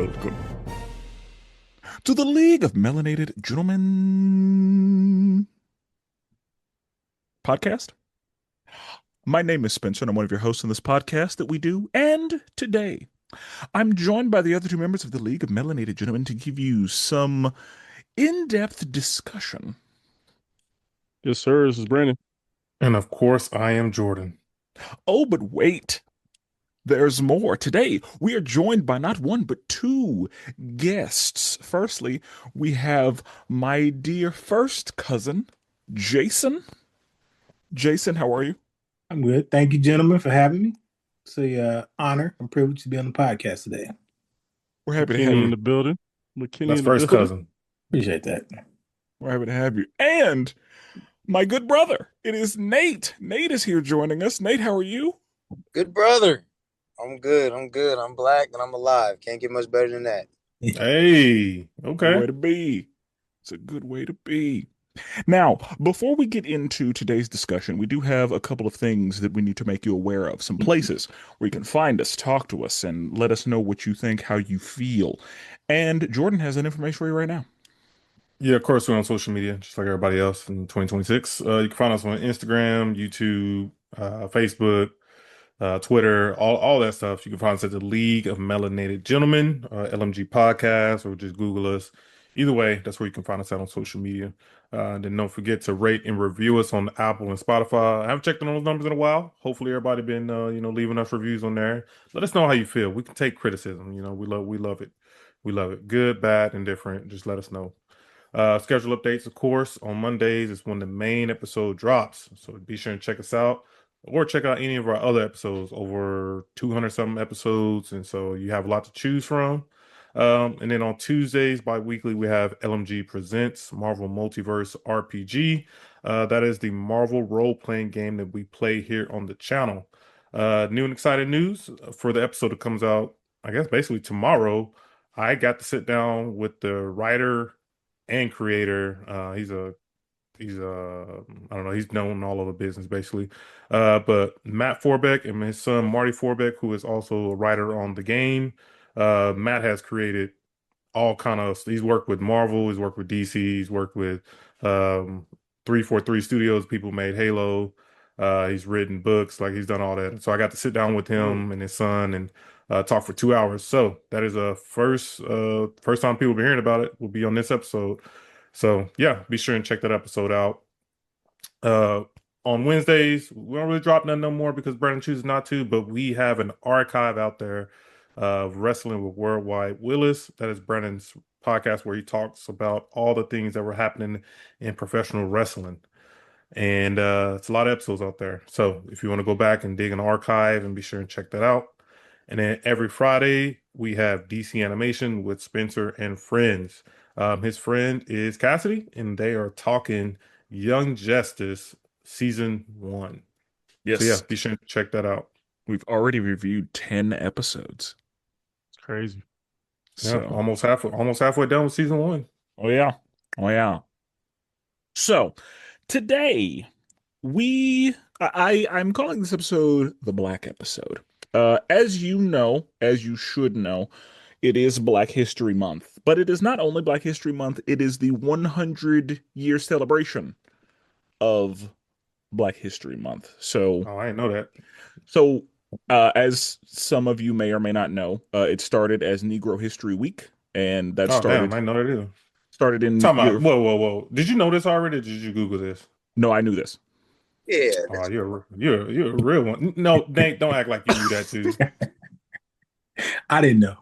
welcome to the League of Melanated Gentlemen podcast. My name is Spencer, and I'm one of your hosts on this podcast that we do. And today, I'm joined by the other two members of the League of Melanated Gentlemen to give you some in-depth discussion. Yes, sir. This is Brandon. And of course, I am Jordan. Oh, but wait. There's more. Today, we are joined by not one, but two guests. Firstly, we have my dear first cousin, Jason. Jason, how are you? I'm good. Thank you, gentlemen, for having me. It's a honor and privilege to be on the podcast today. We're happy to have McKinney in you. the building. McKinney That's in the first building. cousin. Appreciate that. We're happy to have you. And my good brother, it is Nate. Nate is here joining us. Nate, how are you? Good brother. I'm good. I'm black and I'm alive. Can't get much better than that. Hey, Good way okay. to be. It's a good way to be. Now, before we get into today's discussion, we do have a couple of things that we need to make you aware of. Some places where you can find us, talk to us, and let us know what you think, how you feel. And Jordan has that information for you right now. Yeah, of course, we're on social media, just like everybody else in 2026. You can find us on Instagram, YouTube, Facebook, Twitter, all that stuff. You can find us at the League of Melanated Gentlemen, LMG Podcast, or just Google us. Either way, that's where you can find us out on social media. And then don't forget to rate and review us on Apple and Spotify. I haven't checked on those numbers in a while. Hopefully, everybody been leaving us reviews on there. Let us know how you feel. We can take criticism. We love it. We love it. Good, bad, and different. Just let us know. Schedule updates, of course, on Mondays is when the main episode drops. So be sure and check us out or check out any of our other episodes, over 200 something episodes. And so you have a lot to choose from. And then on Tuesdays, bi-weekly, we have LMG Presents Marvel Multiverse RPG. That is the Marvel role-playing game that we play here on the channel. New and exciting news for the episode that comes out, I guess, basically tomorrow. I got to sit down with the writer and creator. He's I don't know, he's known all over business basically. But Matt Forbeck and his son Marty Forbeck, who is also a writer on the game. Matt has created all kind of, he's worked with Marvel, he's worked with DC, he's worked with 343 Studios, people made Halo. He's written books, like he's done all that. So I got to sit down with him and his son and talk for 2 hours. So that is a first time people be hearing about it will be on this episode. So yeah, be sure and check that episode out. Uh, on Wednesdays, we don't really drop nothing no more because Brandon chooses not to, but we have an archive out there of Wrestling with Worldwide Willis. That is Brandon's podcast where he talks about all the things that were happening in professional wrestling. And it's a lot of episodes out there. So if you want to go back and dig an archive, and be sure and check that out. And then every Friday, we have DC Animation with Spenser and friends. His friend is Cassidy, and they are talking Young Justice Season 1. Yes. So yeah, be sure to check that out. We've already reviewed 10 episodes. It's crazy. Yeah, So, almost halfway done with Season 1. oh yeah. Oh yeah. So, today I'm calling this episode the Black episode. As you know, as you should know, it is Black History Month, but it is not only Black History Month, it is the 100-year celebration of Black History Month. So, Oh, I didn't know that. so as some of you may or may not know, it started as Negro History Week, and that Oh, damn, I didn't know that either. started in Talking your. about, whoa. Did you know this already, or did you Google this? No, I knew this. Yeah. Oh, you're a real one. No, Nate, don't act like you knew that too. I didn't know.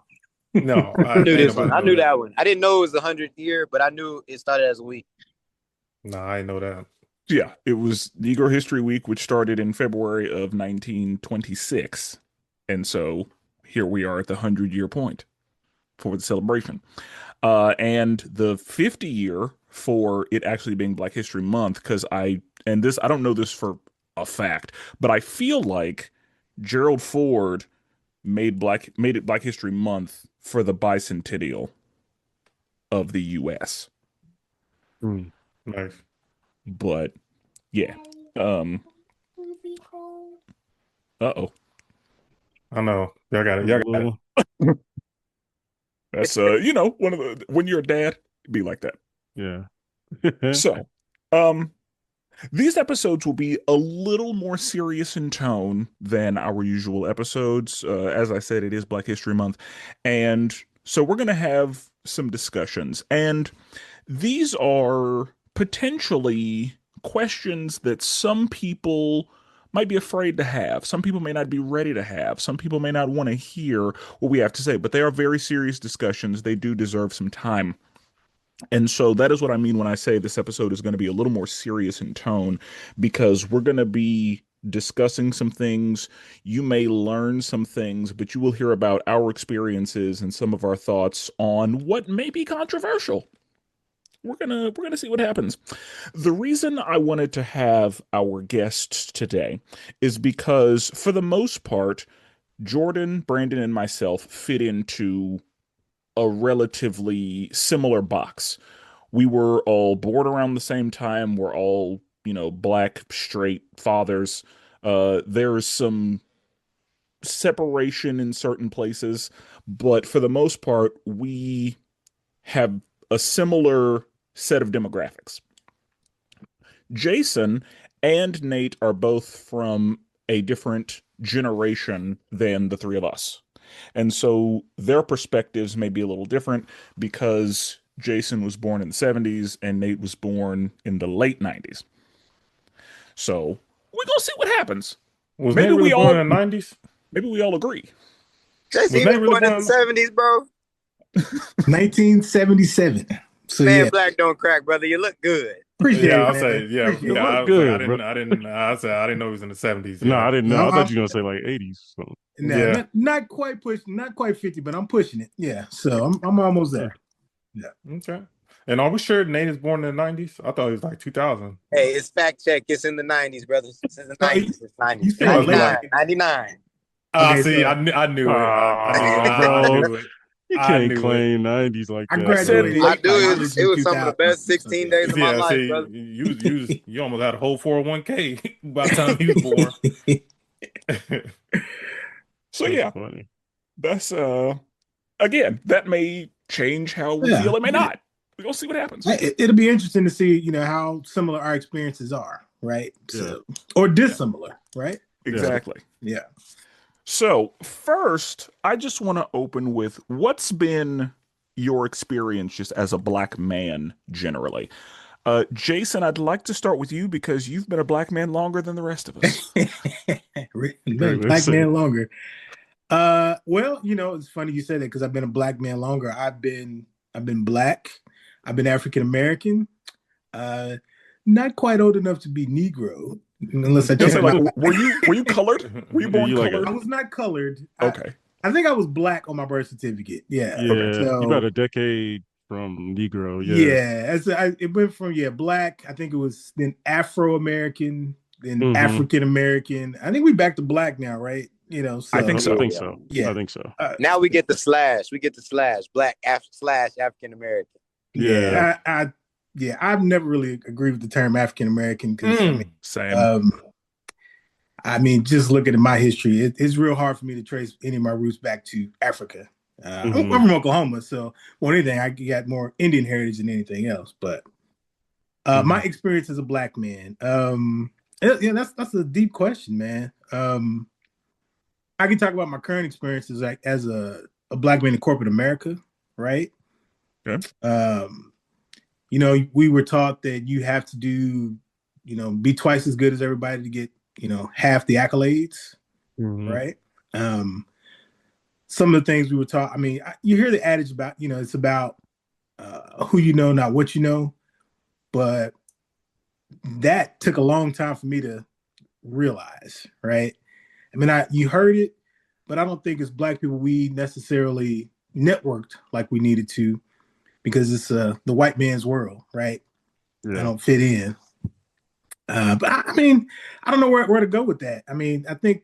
No, I knew ain't this one. nobody I know knew that. that one. I didn't know it was the 100th year, but I knew it started as a week. No, I ain't know that. Yeah, it was Negro History Week, which started in February of 1926. And so here we are at the 100-year point for the celebration. And the 50 year for it actually being Black History Month, because I don't know this for a fact, but I feel like Gerald Ford made it Black History Month for the bicentennial of the US. Nice. But yeah. Uh-oh. I know. Y'all got it. Little- That's one of the when you're a dad, be like that. Yeah. So, um, these episodes will be a little more serious in tone than our usual episodes. As I said, it is Black History Month, and so we're going to have some discussions, and these are potentially questions that some people might be afraid to have. Some people may not be ready to have. Some people may not want to hear what we have to say, but they are very serious discussions. They do deserve some time. And so that is what I mean when I say this episode is going to be a little more serious in tone because we're going to be discussing some things. You may learn some things, but you will hear about our experiences and some of our thoughts on what may be controversial. We're gonna see what happens. The reason I wanted to have our guests today is because for the most part, Jordan, Brandon, and myself fit into a relatively similar box. We were all born around the same time. We're all, black, straight fathers. There's some separation in certain places, but for the most part, we have a similar set of demographics. Jason and Nate are both from a different generation than the three of us. And so their perspectives may be a little different because Jason was born in the 70s and Nate was born in the late 90s. So we're going to see what happens. Was Nate really born in the 90s? Maybe we all agree. Jason, you was born in the 70s, bro? 1977. So, man, black don't crack, brother. You look good. Appreciate it. I'll man. say, yeah. Appreciate Yeah, it. I was Good, like, I didn't know he was in the 70s. No, I didn't know. No, I thought you were gonna say like 80s. So. No, Yeah. not quite 50, but I'm pushing it. Yeah, so I'm almost there. Yeah. Okay. And are we sure Nate is born in the 90s? I thought he was like 2000. Hey, it's fact check. It's in the 90s, brother. It's in the 90s. It's 90s. You said 99. late. 99. Okay, See, so- I knew it. I knew it. You I can't knew claim 90s like I that. graduated. I do. I It was some of the best 16 days of my Yeah, life, see, brother. you almost had a whole 401k by the time you was born. So That's yeah, funny. that's again, that may change how we feel. It may not. We're gonna see what happens. It'll be interesting to see, how similar our experiences are, right? So, or dissimilar, right? Exactly. Yeah. So first, I just want to open with what's been your experience just as a black man generally. Jason, I'd like to start with you because you've been a black man longer than the rest of us. Black man longer. Well, it's funny you said that because I've been a black man longer. I've been black. I've been African American. Not quite old enough to be Negro, unless I check. Were you colored? Were you born colored? I was not colored. Okay. I think I was black on my birth certificate. Yeah. Yeah. Okay. So, You got a decade from Negro. It went from black. I think it was then Afro American, then Mhm. African American. I think we back to black now, right? So, I think so. I think so. Yeah. I think so. Now we get the slash. We get the slash. Black slash African American. Yeah. I've never really agreed with the term African American because Same. Just looking at my history, it's real hard for me to trace any of my roots back to Africa. I'm from Oklahoma, so more than anything, I got more Indian heritage than anything else. But my experience as a black man, that's a deep question, man. I can talk about my current experiences like as a black man in corporate America, right? Okay. We were taught that you have to do, be twice as good as everybody to get, half the accolades, right? Some of the things we were taught, you hear the adage about, it's about who you know, not what you know, but that took a long time for me to realize, right? You heard it, but I don't think as black people, we necessarily networked like we needed to because it's the white man's world, right? Yeah. I don't fit in. But I don't know where to go with that. I think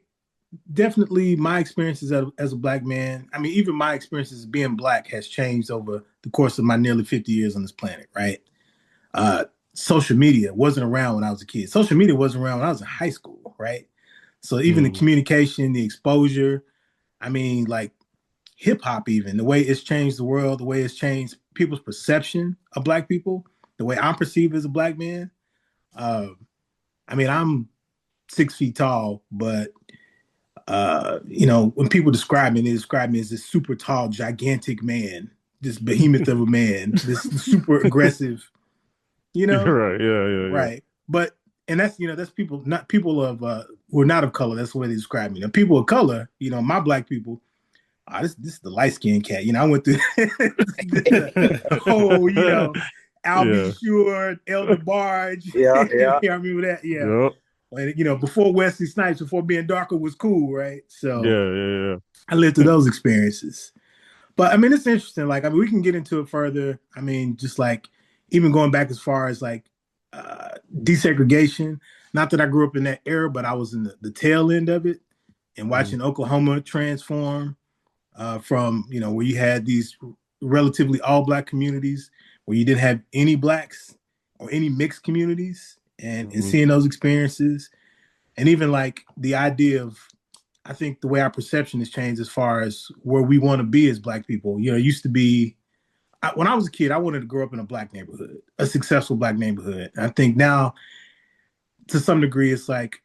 definitely my experiences as a black man, even my experiences being black has changed over the course of my nearly 50 years on this planet, right? Social media wasn't around when I was a kid. Social media wasn't around when I was in high school, right? So even the communication, the exposure, hip hop, even the way it's changed the world, the way it's changed people's perception of black people, the way I'm perceived as a black man. I mean, I'm 6 feet tall, but when people describe me, they describe me as this super tall, gigantic man, this behemoth of a man, this super aggressive, Right. Yeah. right. But and that's people, not people of who are not of color. That's the way they describe me. Now, people of color, my black people, this is the light skinned cat. I went through the whole, I'll be sure, Elder Barge. Yeah. I remember that. Yeah. Yep. And, before Wesley Snipes, before being darker was cool, right? So Yeah. I lived through those experiences. But I mean, it's interesting. Like, I mean, we can get into it further. I mean, just like even going back as far as like desegregation. Not that I grew up in that era, but I was in the tail end of it and watching Oklahoma transform from, where you had these relatively all black communities where you didn't have any blacks or any mixed communities and seeing those experiences. And even like the idea of, I think the way our perception has changed as far as where we want to be as black people. It used to be, when I was a kid, I wanted to grow up in a black neighborhood, a successful black neighborhood. And I think now, to some degree, it's like,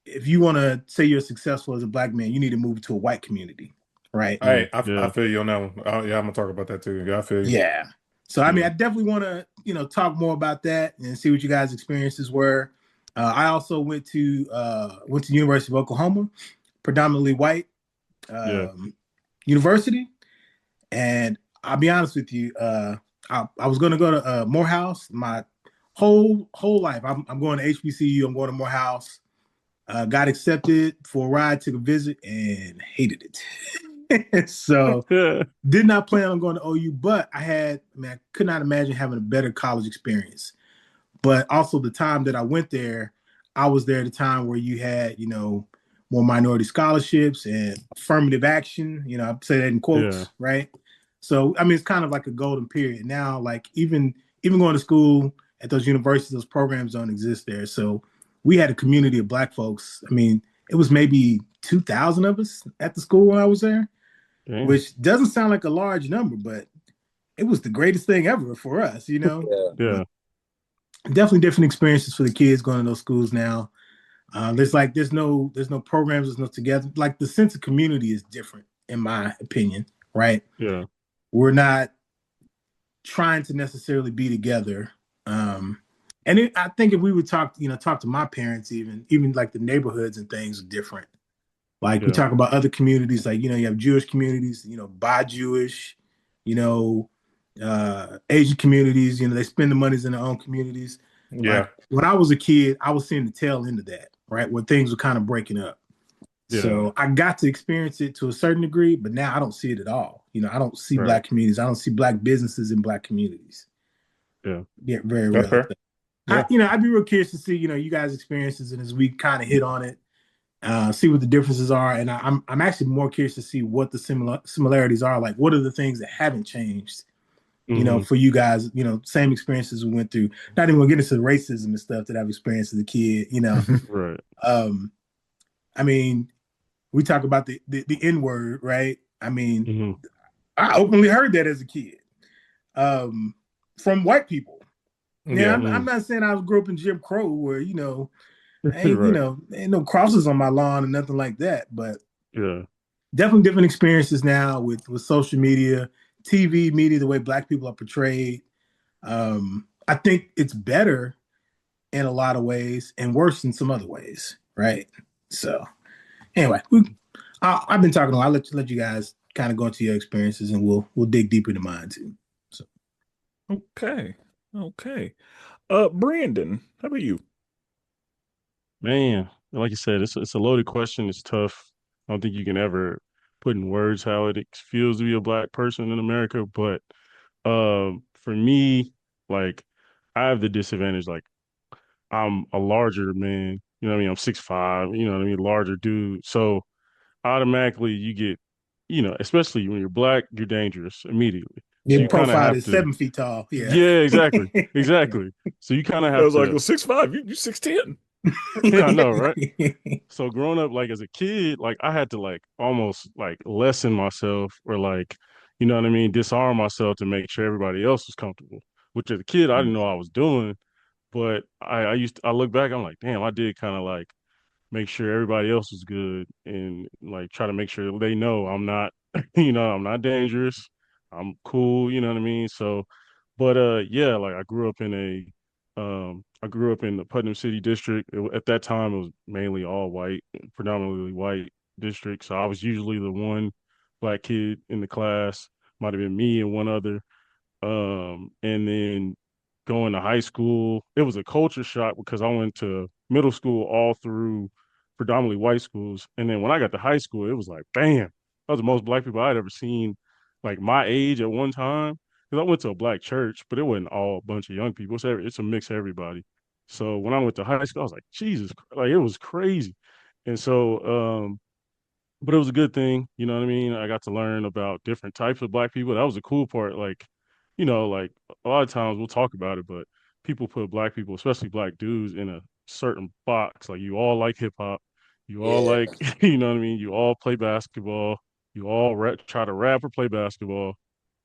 if you want to say you're successful as a black man, you need to move to a white community, right? Hey, I feel you on that one. I'm gonna talk about that too. Yeah, I feel you. Yeah. So I mean, I definitely want to, talk more about that and see what you guys' experiences were. I also went to the University of Oklahoma, predominantly white university, and I'll be honest with you, I was going to go to Morehouse. My whole life, I'm going to HBCU. I'm going to Morehouse. Got accepted for a ride, took a visit, and hated it. So did not plan on going to OU, but I could not imagine having a better college experience. But also the time that I went there, I was there at a time where you had, more minority scholarships and affirmative action. I say that in quotes, right? So, I mean, it's kind of like a golden period. Now, like even going to school at those universities, those programs don't exist there. So we had a community of black folks. I mean, it was maybe 2,000 of us at the school when I was there, which doesn't sound like a large number, but it was the greatest thing ever for us, Yeah. Definitely different experiences for the kids going to those schools now. There's no programs, there's no together. Like the sense of community is different, in my opinion, right? Yeah. We're not trying to necessarily be together. I think if we would talk to my parents, even like the neighborhoods and things are different. Like we talk about other communities, like, you have Jewish communities, by Jewish, Asian communities, they spend the monies in their own communities. Yeah. Like, when I was a kid, I was seeing the tail end of that, right? Where things were kind of breaking up. Yeah. So I got to experience it to a certain degree, but now I don't see it at all. I don't see black communities. I don't see black businesses in black communities. Yeah. Yeah, very rare. I'd be real curious to see, you guys' experiences, and as we kind of hit on it, see what the differences are. And I'm actually more curious to see what the similarities are. Like, what are the things that haven't changed, for you guys, same experiences we went through. Not even gonna get into the racism and stuff that I've experienced as a kid, Right. I mean, we talk about the N-word, right? I mean, I openly heard that as a kid from white people. Yeah, I'm not saying I grew up in Jim Crow where, ain't no crosses on my lawn and nothing like that. But definitely different experiences now with social media, TV media, the way black people are portrayed. I think it's better in a lot of ways and worse in some other ways, right? So anyway, I've been talking. I'll let you guys kind of go into your experiences, and we'll dig deeper into mine too. So okay. Brandon, how about you? Man, like you said, it's a loaded question. It's tough. I don't think you can ever put in words how it feels to be a black person in America. But for me, like, I have the disadvantage. Like, I'm a larger man. You know what I mean? I'm 6'5", you know what I mean? Larger dude. So automatically you get, especially when you're black, you're dangerous immediately. Your so you profile is 7 feet tall. Yeah. Yeah, exactly. So you kind of have I was to. like, well, 6'5", you 6'10". I know, right? So growing up, like as a kid, like I had to like almost like lessen myself or like, you know what I mean, disarm myself to make sure everybody else was comfortable. Which as a kid, I didn't know I was doing, but I look back, I'm like, damn, I did kind of like make sure everybody else was good and like try to make sure they know I'm not, I'm not dangerous. I'm cool, you know what I mean? So, but yeah, like I grew up in the Putnam City district. At that time, it was mainly all white, predominantly white district. So I was usually the one black kid in the class. Might have been me and one other. And then going to high school, it was a culture shock because I went to middle school all through predominantly white schools. And then when I got to high school, it was like, bam, that was the most black people I'd ever seen, like my age at one time. Because I went to a black church, but it wasn't all a bunch of young people. It's a mix of everybody. So when I went to high school, I was like, Jesus, like it was crazy. And so, but it was a good thing, you know what I mean? I got to learn about different types of black people. That was a cool part. Like, like a lot of times we'll talk about it, but people put black people, especially black dudes, in a certain box. Like you all like hip hop, you all Yeah, like, you know what I mean? You all play basketball, you all try to rap or play basketball.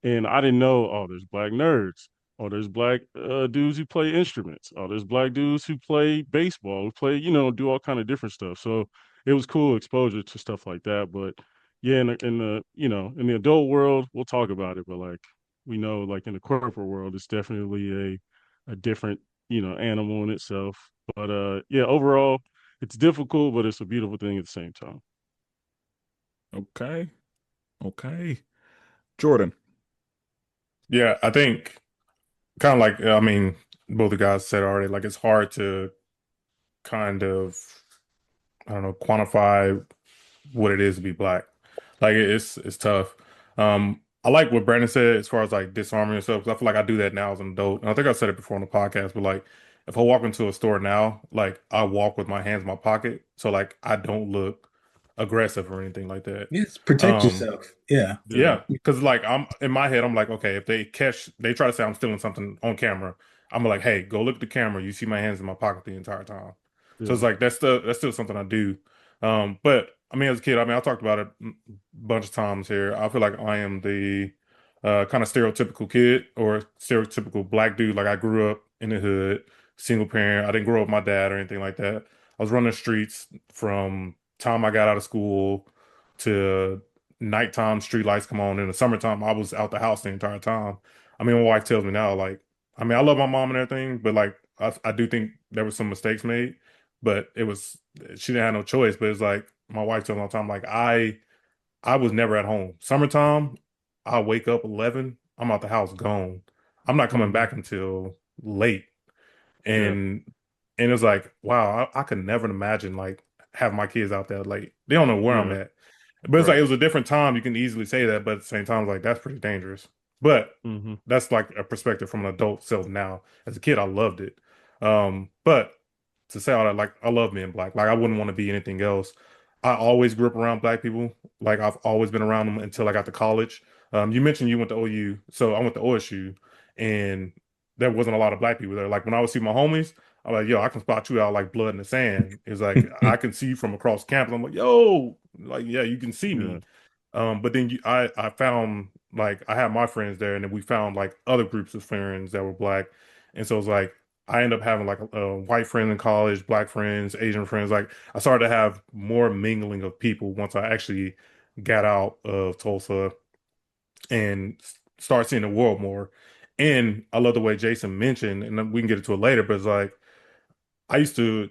And I didn't know, oh, there's black nerds. Oh, there's black dudes who play instruments. Oh, there's black dudes who play baseball, who play, do all kind of different stuff. So it was cool exposure to stuff like that. But yeah, in the adult world, we'll talk about it. But like we know, like in the corporate world, it's definitely a different, animal in itself. But yeah, overall, it's difficult, but it's a beautiful thing at the same time. Okay. Okay. Jordan. Yeah, I think kind of like I mean, both the guys said already, like it's hard to kind of I don't know quantify what it is to be black. Like it's tough. I like what Brandon said as far as like disarming yourself. 'Cause I feel like I do that now as an adult. And I think I said it before on the podcast, but like if I walk into a store now, like I walk with my hands in my pocket, so like I don't look aggressive or anything like that. Yes, protect Um, yourself. Yeah. Yeah. yeah, because like I'm in my head, I'm like, okay, if they try to say I'm stealing something on camera, I'm like, hey, go look at the camera. You see my hands in my pocket the entire time. So it's Yeah. like that's still something I do. But I mean, as a kid, I mean, I talked about it a bunch of times here. I feel like I am the kind of stereotypical kid or stereotypical black dude. Like I grew up in the hood, single parent. I didn't grow up with my dad or anything like that. I was running the streets from time I got out of school to nighttime street lights come on. In the summertime, I was out the house the entire time. I mean, my wife tells me now, like, I mean, I love my mom and everything, but like, I do think there were some mistakes made, but she didn't have no choice. But it's like, my wife tells me all the time, like, I was never at home. Summertime, I wake up 11, I'm out the house gone. I'm not coming Hmm. back until late. Yeah. And, and it was like, wow, I could never imagine like having my kids out there late. They don't know where I'm Yeah. at. But it's like Right. it was a different time. You can easily say that, but at the same time, like that's pretty dangerous. But Hmm. that's like a perspective from an adult self now. As a kid, I loved it. But to say all that, like I love being black. Like I wouldn't want to be anything else. I always grew up around black people. Like I've always been around them until I got to college. You mentioned you went to OU, so I went to OSU, and there wasn't a lot of black people there. Like when I would see my homies, I'm like, yo, I can spot you out like blood in the sand. It's like I can see you from across campus. I'm like, yo, like yeah, you can see Yeah. me. But then I found like I had my friends there, and then we found like other groups of friends that were black, and so it's like I ended up having like white friends in college, black friends, Asian friends. Like I started to have more mingling of people once I actually got out of Tulsa and start seeing the world more. And I love the way Jason mentioned, and then we can get into it later, but it's like I used to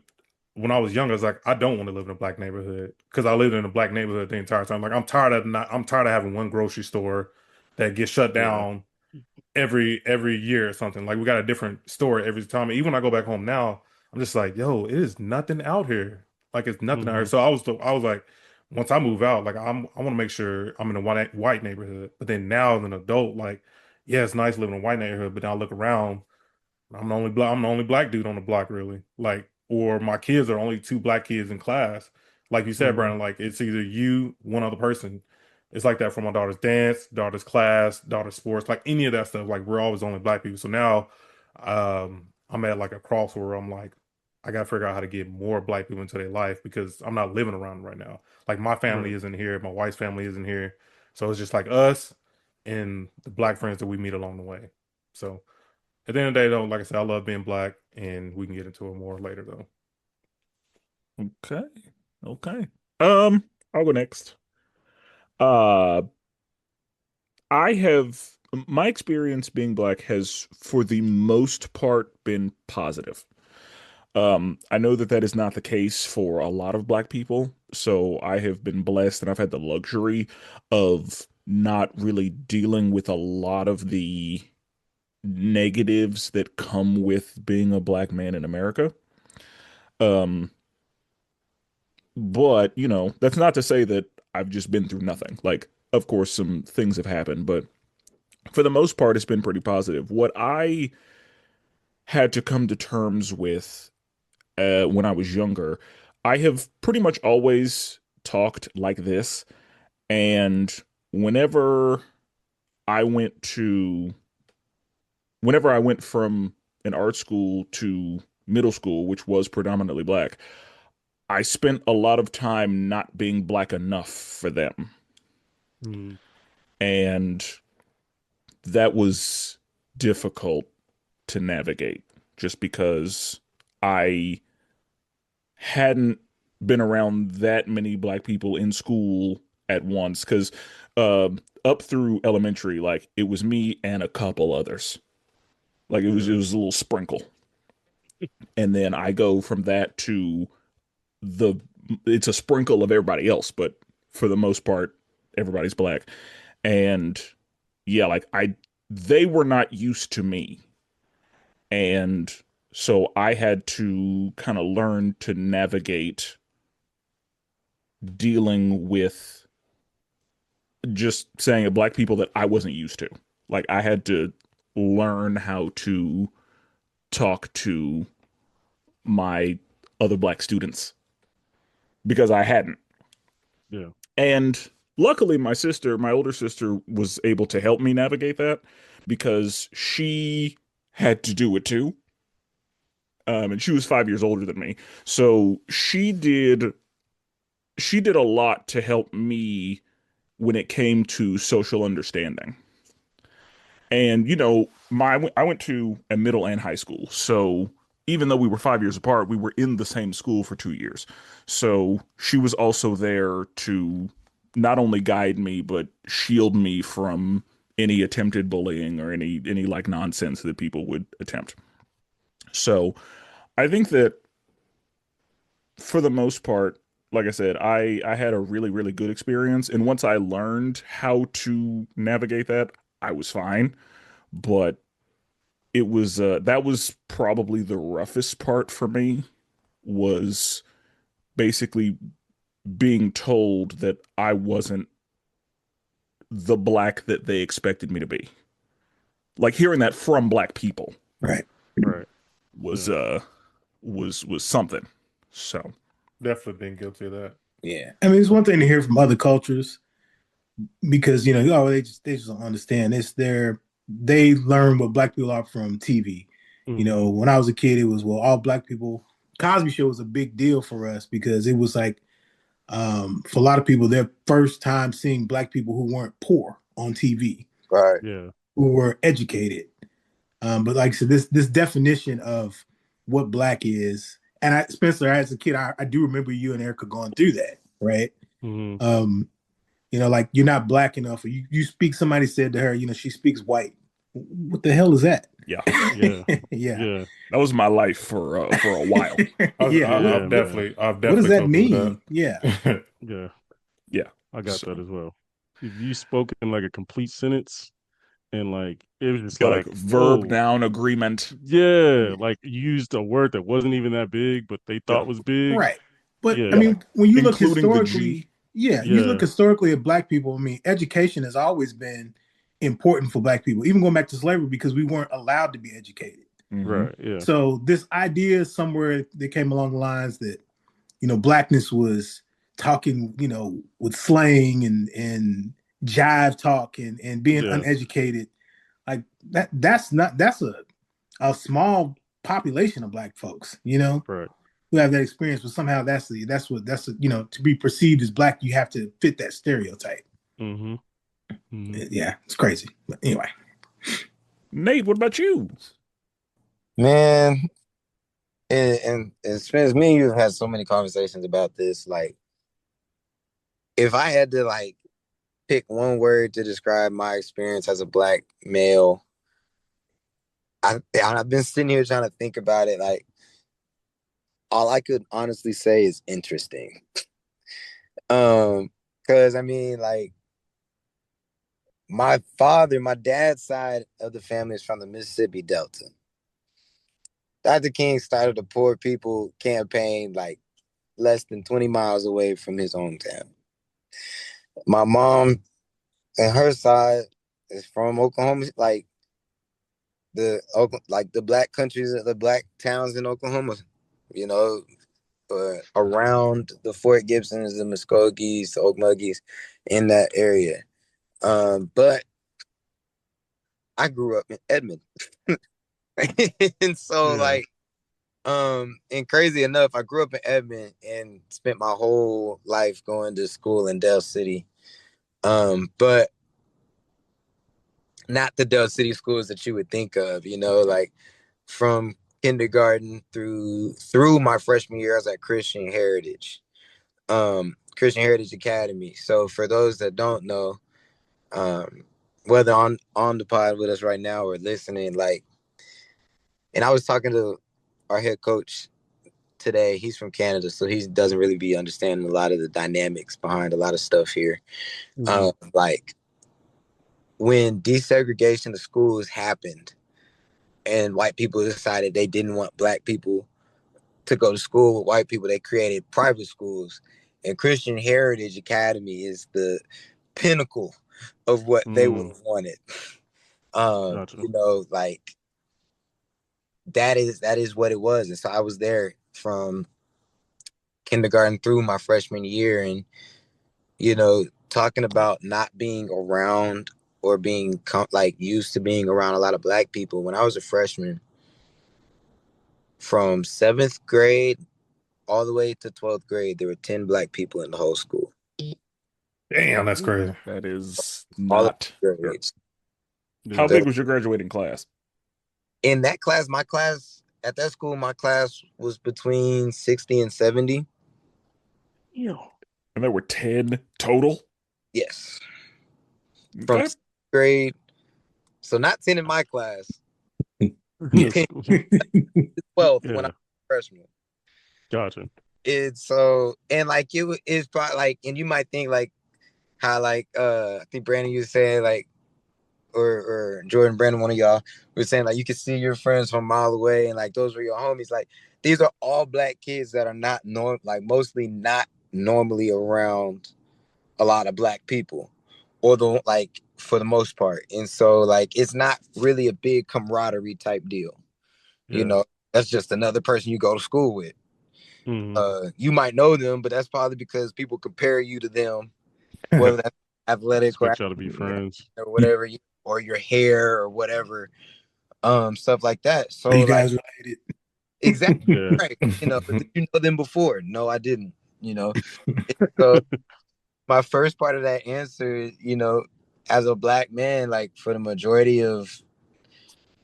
when I was younger, I was like, I don't want to live in a black neighborhood because I lived in a black neighborhood the entire time. Like I'm tired of having one grocery store that gets shut Yeah. down every year or something. Like we got a different store every time. Even when I go back home now, I'm just like, yo, it is nothing out here. Like it's nothing out here. Hmm. So I was like, once I move out, like I want to make sure I'm in a white neighborhood. But then now as an adult, like, yeah, it's nice living in a white neighborhood, but now I look around, I'm the only black dude on the block, really. Like, or my kids are only two black kids in class. Like you said, Hmm. Brandon, like it's either you, one other person. It's like that for my daughter's dance, daughter's class, daughter's sports, like any of that stuff. Like we're always only black people. So now, I'm at like a cross where I'm like, I got to figure out how to get more black people into their life because I'm not living around them right now. Like my family Right. isn't here, my wife's family isn't here, so it's just like us and the black friends that we meet along the way. So at the end of the day, though, like I said, I love being black, and we can get into it more later, though. Okay. Okay. I'll go next. Uh, I have my experience being black has, for the most part, been positive. I know that that is not the case for a lot of black people, so I have been blessed and I've had the luxury of not really dealing with a lot of the negatives that come with being a black man in America. Um, but, that's not to say that I've just been through nothing. Like, of course, some things have happened, but for the most part, it's been pretty positive. What I had to come to terms with when I was younger, I have pretty much always talked like this. And whenever I went to, whenever I went from an art school to middle school, which was predominantly black, I spent a lot of time not being black enough for them. Mm, And that was difficult to navigate just because I hadn't been around that many black people in school at once. Because uh, up through elementary, like it was me and a couple others. Like it yeah. was a little sprinkle. And then I go from that to the it's a sprinkle of everybody else, but for the most part, everybody's black. And yeah, like they were not used to me. And so I had to kind of learn to navigate dealing with just saying black people that I wasn't used to. Like I had to learn how to talk to my other black students because I hadn't. Yeah. And luckily my older sister was able to help me navigate that because she had to do it too. And she was 5 years older than me. So she did a lot to help me when it came to social understanding. And I went to a middle and high school. So even though we were 5 years apart, we were in the same school for 2 years. So she was also there to not only guide me, but shield me from any attempted bullying or any like nonsense that people would attempt. So I think that for the most part, like I said, I had a really, really good experience. And once I learned how to navigate that, I was fine. But it was that was probably the roughest part for me was basically being told that I wasn't the black that they expected me to be. Like hearing that from black people Right. Right. was Yeah. was something. So Definitely been guilty of that. Yeah. I mean, it's one thing to hear from other cultures because oh, they just don't understand. They learn what black people are from TV. Hmm. When I was a kid, it was all black people. Cosby Show was a big deal for us because it was like for a lot of people their first time seeing black people who weren't poor on TV, Right. Yeah. who were educated. But like I said, this definition of what black is, and Spencer, as a kid, I do remember you and Erica going through that, right? Hmm. Um, like you're not black enough, or you speak. Somebody said to her, she speaks white. What the hell is that? yeah, Yeah. Yeah, Yeah. that was my life for a while. yeah. What, Yeah, I've man. what does definitely that told people mean? Yeah, that. Yeah. Yeah. I got that So as well. If you spoke in like a complete sentence and like it was just yeah, like like, verb whoa, noun agreement. yeah, like you used a word that wasn't even that big, but they Yeah. thought was big. right. But I Yeah. Yeah. mean, when you look Including the G. historically, yeah, you look Yeah. historically at black people. I mean, education has always been important for black people, even going back to slavery, because we weren't allowed to be educated. Hmm. Right. Yeah. So this idea somewhere that came along the lines that blackness was talking, with slang and jive talk and being Yeah. uneducated, like that's a small population of black folks, you know, Right. who have that experience, but somehow that's you know, to be perceived as black, you have to fit that stereotype. Mm-hmm. Mm-hmm. Yeah, it's crazy. But anyway. Nate, what about you? Man, and Spence, me and you have had so many conversations about this. Like, if I had to like pick one word to describe my experience as a black male, I've been sitting here trying to think about it. Like, all I could honestly say is interesting. Because I mean, like, my dad's side of the family is from the Mississippi Delta. Dr. King started a poor people campaign like less than 20 miles away from his hometown. My mom and her side is from Oklahoma, the black countries, the black towns in Oklahoma, you know, around the Fort Gibsons, the Muskogees, the Okmulgees, in that area. But I grew up in Edmond. And so like and crazy enough, I grew up in Edmond and spent my whole life going to school in Dell City. But not the Dell City schools that you would think of, you know, like from kindergarten through my freshman year, I was at Christian Heritage Academy. So for those that don't know, whether on the pod with us right now or listening, like, and I was talking to our head coach today. He's from Canada, so he doesn't really be understanding a lot of the dynamics behind a lot of stuff here. Like when desegregation of schools happened and white people decided they didn't want black people to go to school with white people, they created private schools. And Christian Heritage Academy is the pinnacle of what they would have wanted. Gotcha. You know, like that is what it was. And so I was there from kindergarten through my freshman year, and you know, talking about not being around or being like used to being around a lot of black people. When I was a freshman, from 7th grade all the way to 12th grade, there were 10 black people in the whole school. Damn, that's crazy. That is All of not. the grades. How big was your graduating class? In that class, my class at that school, my class was between 60 and 70. Yeah. And there were 10 total? Yes. From Okay. 6th grade. So not 10 in my class. 10 12th when I was a freshman. Gotcha. It's so, and like it's probably like, and you might think like how like I think Brandon you saying like or Jordan Brandon, one of y'all was saying like you can see your friends from a mile away and like those were your homies. Like these are all black kids that are not mostly not normally around a lot of black people, or for the most part. And so like it's not really a big camaraderie type deal. You know, that's just another person you go to school with. You might know them, but that's probably because people compare you to them, whether that's athletic expect y'all to be friends or whatever, or your hair or whatever, stuff like that. So you guys related? Exactly right. You know, did you know them before? No, I didn't. You know, so my first part of that answer, you know, as a black man, like for the majority of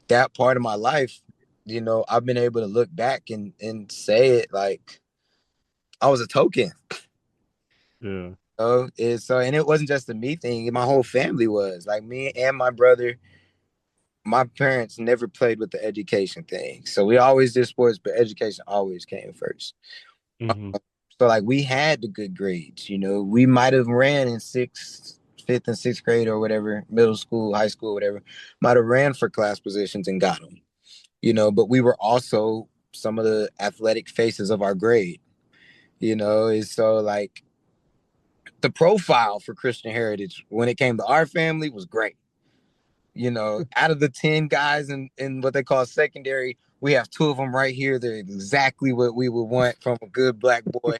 that part of my life, you know, I've been able to look back and say it like I was a token. Yeah. And it wasn't just a me thing. My whole family was like me and my brother. My parents never played with the education thing, so we always did sports, but education always came first. So like we had the good grades. You know, we might have ran in fifth and sixth grade or whatever, middle school, high school, whatever. Might have ran for class positions and got them. You know, but we were also some of the athletic faces of our grade. You know, and so like the profile for Christian Heritage when it came to our family was great. You know, out of the 10 guys in what they call secondary, we have 2 of them right here. They're exactly what we would want from a good black boy.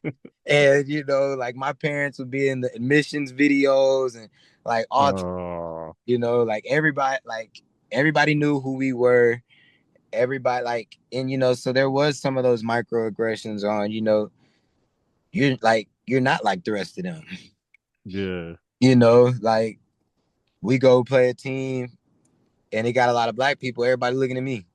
And, you know, like my parents would be in the admissions videos and like all, you know, like everybody knew who we were. everybody like, and so there was some of those microaggressions on, you're not like the rest of them. Yeah. Like we go play a team and it got a lot of black people, everybody looking at me.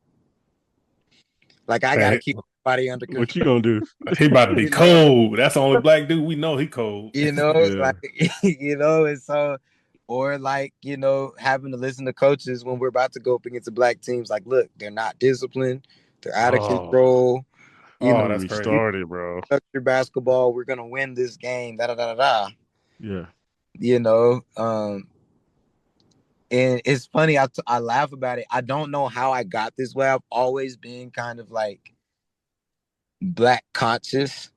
Like I gotta Man, keep everybody under What you control. gonna do? he about to be cold. That's the only black dude we know. He cold. Yeah. Like and so, or like, having to listen to coaches when we're about to go up against the black teams, like, look, they're not disciplined, they're out of Oh, control, Oh, don't get that's me crazy. started, bro. structure basketball, we're gonna win this game, da da da da da. Yeah. You know, and it's funny, I laugh about it. I don't know how I got this way. I've always been kind of like black conscious.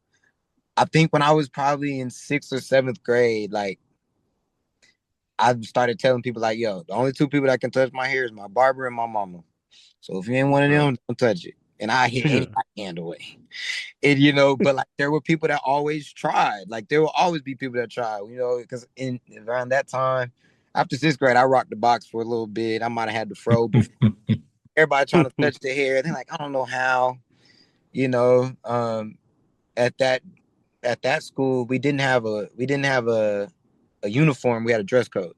I think when I was probably in 6th or 7th grade, like I started telling people like, yo, the only two people that can touch my hair is my barber and my mama. So if you ain't one of Right. them, don't touch it. And I hit Yeah. any hand away. And but like there were people that always tried. Like there will always be people that try, because in around that time, after 6th grade, I rocked the box for a little bit. I might have had the fro before. Everybody trying to touch their hair. They're like, I don't know how, you know. At that school, we didn't have a uniform. We had a dress code.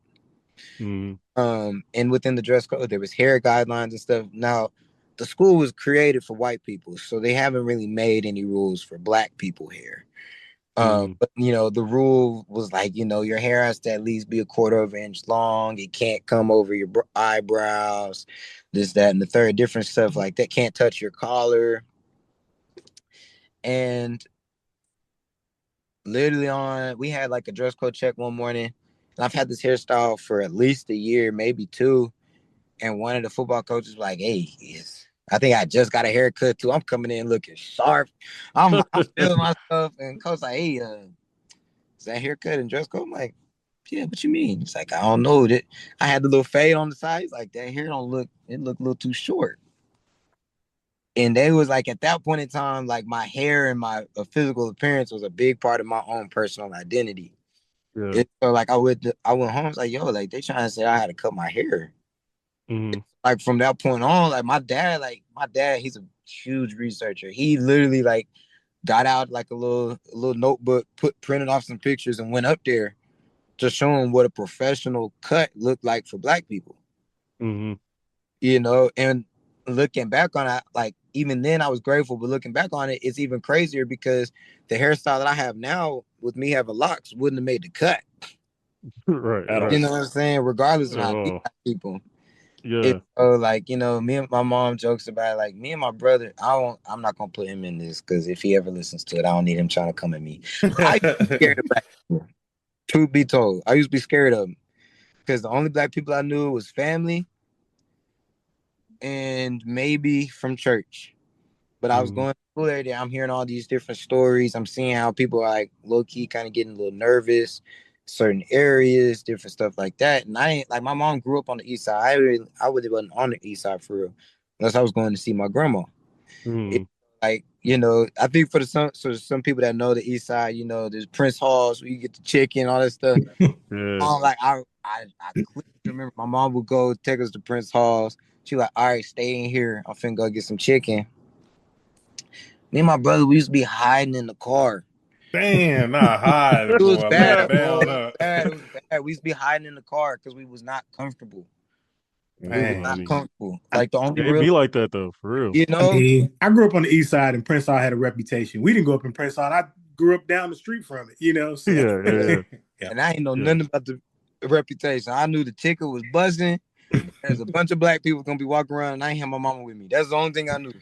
Mm, And within the dress code, there was hair guidelines and stuff. Now, the school was created for white people, so they haven't really made any rules for black people hair. mm, But the rule was like, your hair has to at least be a quarter of an inch long. It can't come over your eyebrows, this, that, and the third, different stuff like that. Can't touch your collar. And literally we had like a dress code check one morning, and I've had this hairstyle for at least a year, maybe two. And one of the football coaches was like, hey, I think I just got a haircut too. I'm coming in looking sharp. I'm feeling myself. And coach like, hey, is that haircut and dress code? I'm like, yeah, what you mean? He's like, I don't know. That I had the little fade on the side. He's like, that hair it looked a little too short. And they was like, at that point in time, like my hair and my physical appearance was a big part of my own personal identity. yeah. So like I went home, I was like, yo, like they trying to say I had to cut my hair. Mm, Like from that point on, like my dad, he's a huge researcher. He literally like got out like a little notebook, printed off some pictures, and went up there to show him what a professional cut looked like for black people. mm, And looking back on it, like even then I was grateful, but looking back on it, it's even crazier because the hairstyle that I have now with me having locks wouldn't have made the cut. right. At all. You Right. know what I'm saying? Regardless of At how all. people. Yeah. So like, me and my mom jokes about it, like me and my brother, I'm not gonna put him in this because if he ever listens to it, I don't need him trying to come at me. I used to be scared of black people. Truth be told, I used to be scared of them because the only black people I knew was family and maybe from church. But I was Mm, going to school every day. I'm hearing all these different stories. I'm seeing how people are like low key kind of getting a little nervous, certain areas, different stuff like that. And I ain't like my mom grew up on the east side. I really wasn't on the east side for real, unless I was going to see my grandma. It, mm, like I think for some people that know the east side, there's Prince Halls where you get the chicken, all that stuff. yeah. Like I clearly remember my mom would go take us to Prince Halls. She like, all right, stay in here. I'm finna go get some chicken. Me and my brother, we used to be hiding in the car. Damn, not hiding, It was boy. bad, Laying bro. It down was up. bad. It was bad. We used to be hiding in the car because we was not comfortable. We was Man. not Funny. comfortable. Like the only Yeah, it real, be like that though, for real. I mean, I grew up on the east side, and Prince Hall had a reputation. We didn't grow up in Prince Hall. I grew up down the street from it. So Yeah, yeah, yeah. and I ain't know yeah. nothing about the reputation. I knew the ticket was buzzing. There's a bunch of black people gonna be walking around, and I ain't had my mama with me. That's the only thing I knew.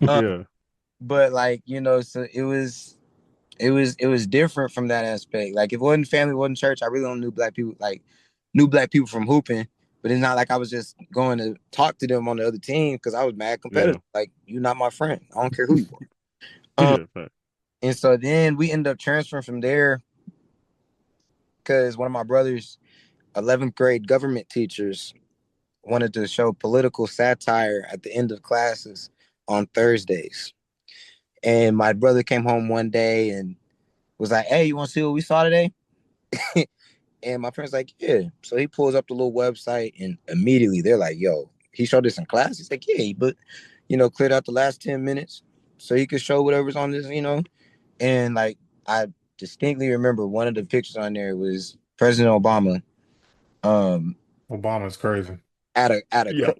Yeah. But like so it was different from that aspect. Like if it wasn't family, it wasn't church, I really don't knew black people from hooping. But it's not like I was just going to talk to them on the other team because I was mad Yeah. competitive. Like, you're not my friend. I don't care who you are. Yeah. Fact. And so then we ended up transferring from there because one of my brother's 11th grade government teachers wanted to show political satire at the end of classes on Thursdays. And my brother came home one day and was like, hey, you want to see what we saw today? And my friend's like, yeah. So he pulls up the little website and immediately they're like, yo, he showed this in class. He's like, yeah, but cleared out the last 10 minutes so he could show whatever's on this, and like I distinctly remember one of the pictures on there was President Obama Obama's crazy. at a at a Yeah.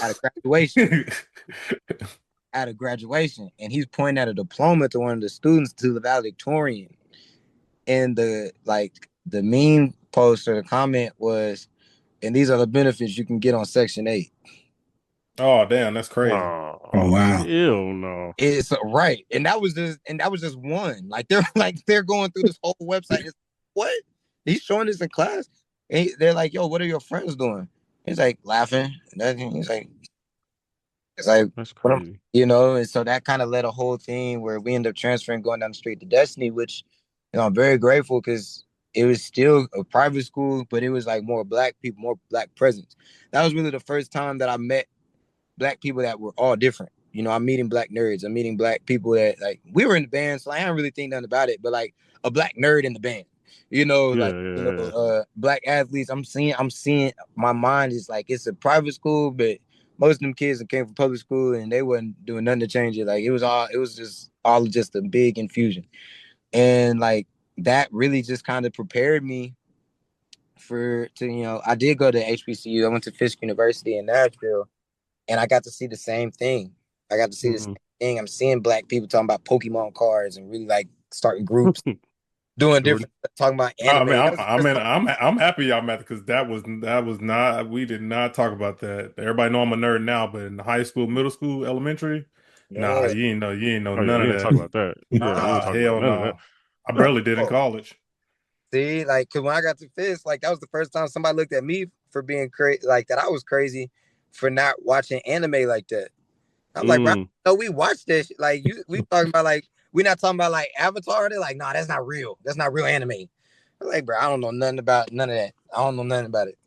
at a graduation at a graduation, and he's pointing at a diploma to one of the students, to the valedictorian, and the meme post or the comment was, and these are the benefits you can get on Section 8. Oh, damn, that's crazy. Oh, wow. hell no. It's right, and that was just one. Like they're going through this whole website. It's, what? He's showing this in class, and they're like, "Yo, what are your friends doing?" He's like laughing. He's like, "It's like That's what am-" crazy. And so that kind of led a whole thing where we ended up transferring, going down the street to Destiny, which I'm very grateful because it was still a private school, but it was like more black people, more black presence. That was really the first time that I met black people that were all different. I'm meeting black nerds. I'm meeting black people that, like, we were in the band, so I don't really think nothing about it, but like a black nerd in the band, Yeah. black athletes. I'm seeing my mind is like, it's a private school, but most of them kids that came from public school and they wasn't doing nothing to change it. Like it was just a big infusion. And like that really just kind of prepared me I did go to HBCU. I went to Fisk University in Nashville, and I got to see the same thing. I got to see the same thing. I'm seeing black people talking about Pokemon cards and really like starting groups, doing different, talking about anime. I'm happy y'all met, because that was not, we did not talk about that. Everybody know I'm a nerd now, but in high school, middle school, elementary, nah, Yeah. you ain't know Oh, yeah, none we of didn't that. talk about that. Yeah, we didn't talk Hell about none of no. that. I barely did in college. See, like, cause when I got to Fisk, like that was the first time somebody looked at me for being crazy, like that I was crazy for not watching anime like that. I'm like, bro, no, we watched this. Like, we talking about, like, we not talking about like Avatar. They're like, nah, that's not real. That's not real anime. I'm like, bro, I don't know nothing about none of that. I don't know nothing about it.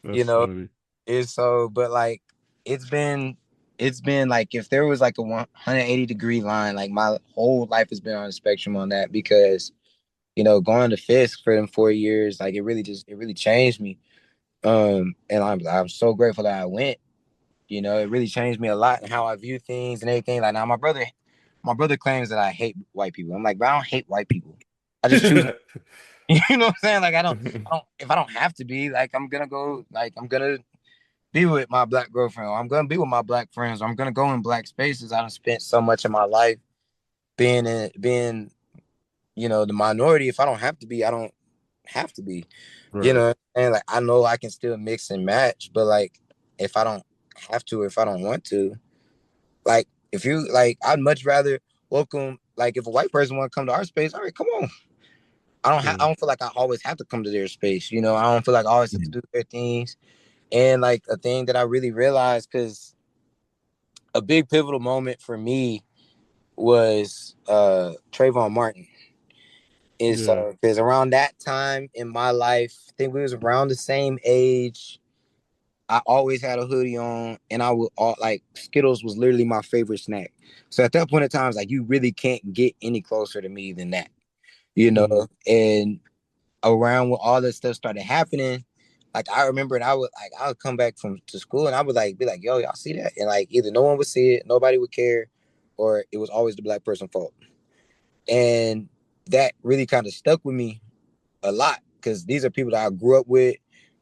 That's funny. It's so, but like, it's been like, if there was like a 180-degree line, like my whole life has been on the spectrum on that, because going to Fisk for them 4 years, like it really changed me. And I'm so grateful that I went. It really changed me a lot in how I view things and everything. Like now, my brother claims that I hate white people. I'm like, but I don't hate white people. I just choose. You know what I'm saying? Like I don't. If I don't have to be, like, I'm gonna go. Like I'm gonna be with my black girlfriend. Or I'm gonna be with my black friends. Or I'm gonna go in black spaces. I done spent so much of my life being the minority. If I don't have to be, I don't have to be. Right. And like I know I can still mix and match, but like if I don't have to, if I don't want to, like if you like, I'd much rather welcome, like if a white person want to come to our space, all right, come on. I don't feel like I always have to come to their space. I don't feel like I always have to do their things. And like a thing that I really realized, because a big pivotal moment for me was Trayvon Martin. And so, because around that time in my life, I think we was around the same age. I always had a hoodie on, and I would like Skittles was literally my favorite snack. So at that point in time, it's like you really can't get any closer to me than that, And around when all this stuff started happening, like I remember, and I would come back to school, and I would like be like, "Yo, y'all see that?" And like either no one would see it, nobody would care, or it was always the black person's fault. And that really kind of stuck with me a lot, because these are people that I grew up with.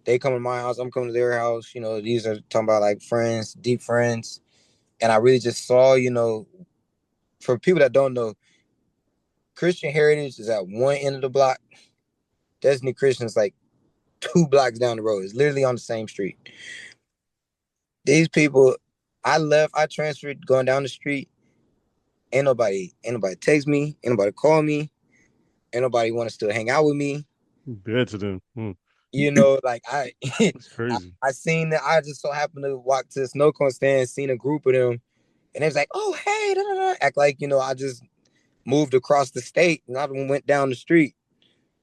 They come to my house, I'm coming to their house. These are talking about like friends, deep friends. And I really just saw, for people that don't know, Christian Heritage is at one end of the block. Destiny Christian is like 2 blocks down the road. It's literally on the same street. These people, I transferred going down the street. Ain't nobody text me, ain't nobody call me, ain't nobody want to still hang out with me. Dead to them. Like That's crazy. I seen that. I just so happened to walk to the snow cone stand, seen a group of them, and they was like, "Oh, hey," da, da, da. Act like I just moved across the state and I went down the street.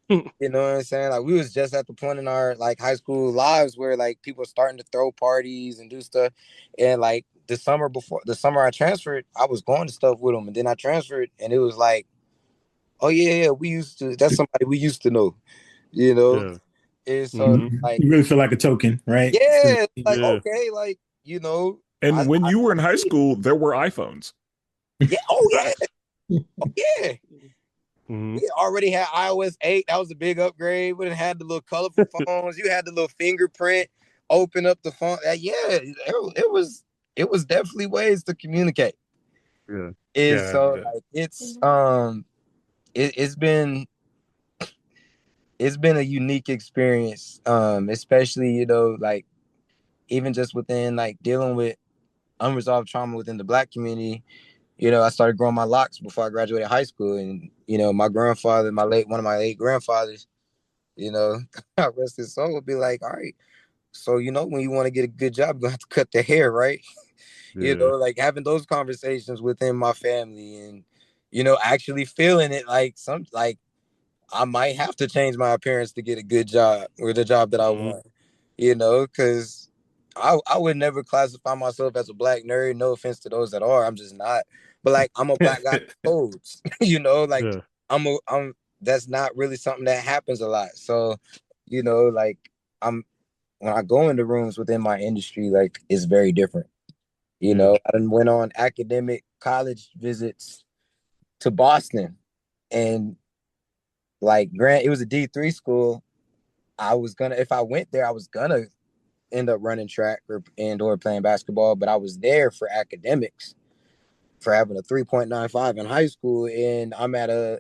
You know what I'm saying? Like we was just at the point in our like high school lives where like people are starting to throw parties and do stuff, and like the summer I transferred, I was going to stuff with them, and then I transferred, and it was like, "Oh yeah, that's somebody we used to know," Yeah. And so like you really feel like a token, right? yeah, like Yeah. okay, like And when I you were in high see it. school, there were iPhones. Yeah. Oh yeah. Facts. Oh, yeah. Hmm. We already had iOS 8. That was a big upgrade. We didn't have the little colorful phones. You had the little fingerprint, open up the phone. Yeah, it was definitely ways to communicate. Yeah. Is Yeah, so yeah. like it's been a unique experience. Especially, like even just within like dealing with unresolved trauma within the Black community. I started growing my locks before I graduated high school, and my grandfather, one of my late grandfathers, God rest his soul, would be like, all right, so when you want to get a good job, you're gonna have to cut the hair, right? Yeah. Like having those conversations within my family, and actually feeling it, like I might have to change my appearance to get a good job or the job that I Hmm. want, because I would never classify myself as a Black nerd. No offense to those that are, I'm just not. But like I'm a Black guy with codes, like Yeah. I'm that's not really something that happens a lot. So, like I'm when I go into rooms within my industry, like it's very different. Yeah. I done went on academic college visits to Boston, and like Grant, it was a D3 school. If I went there, I was gonna end up running track or playing basketball, but I was there for academics, for having a 3.95 in high school. And I'm at a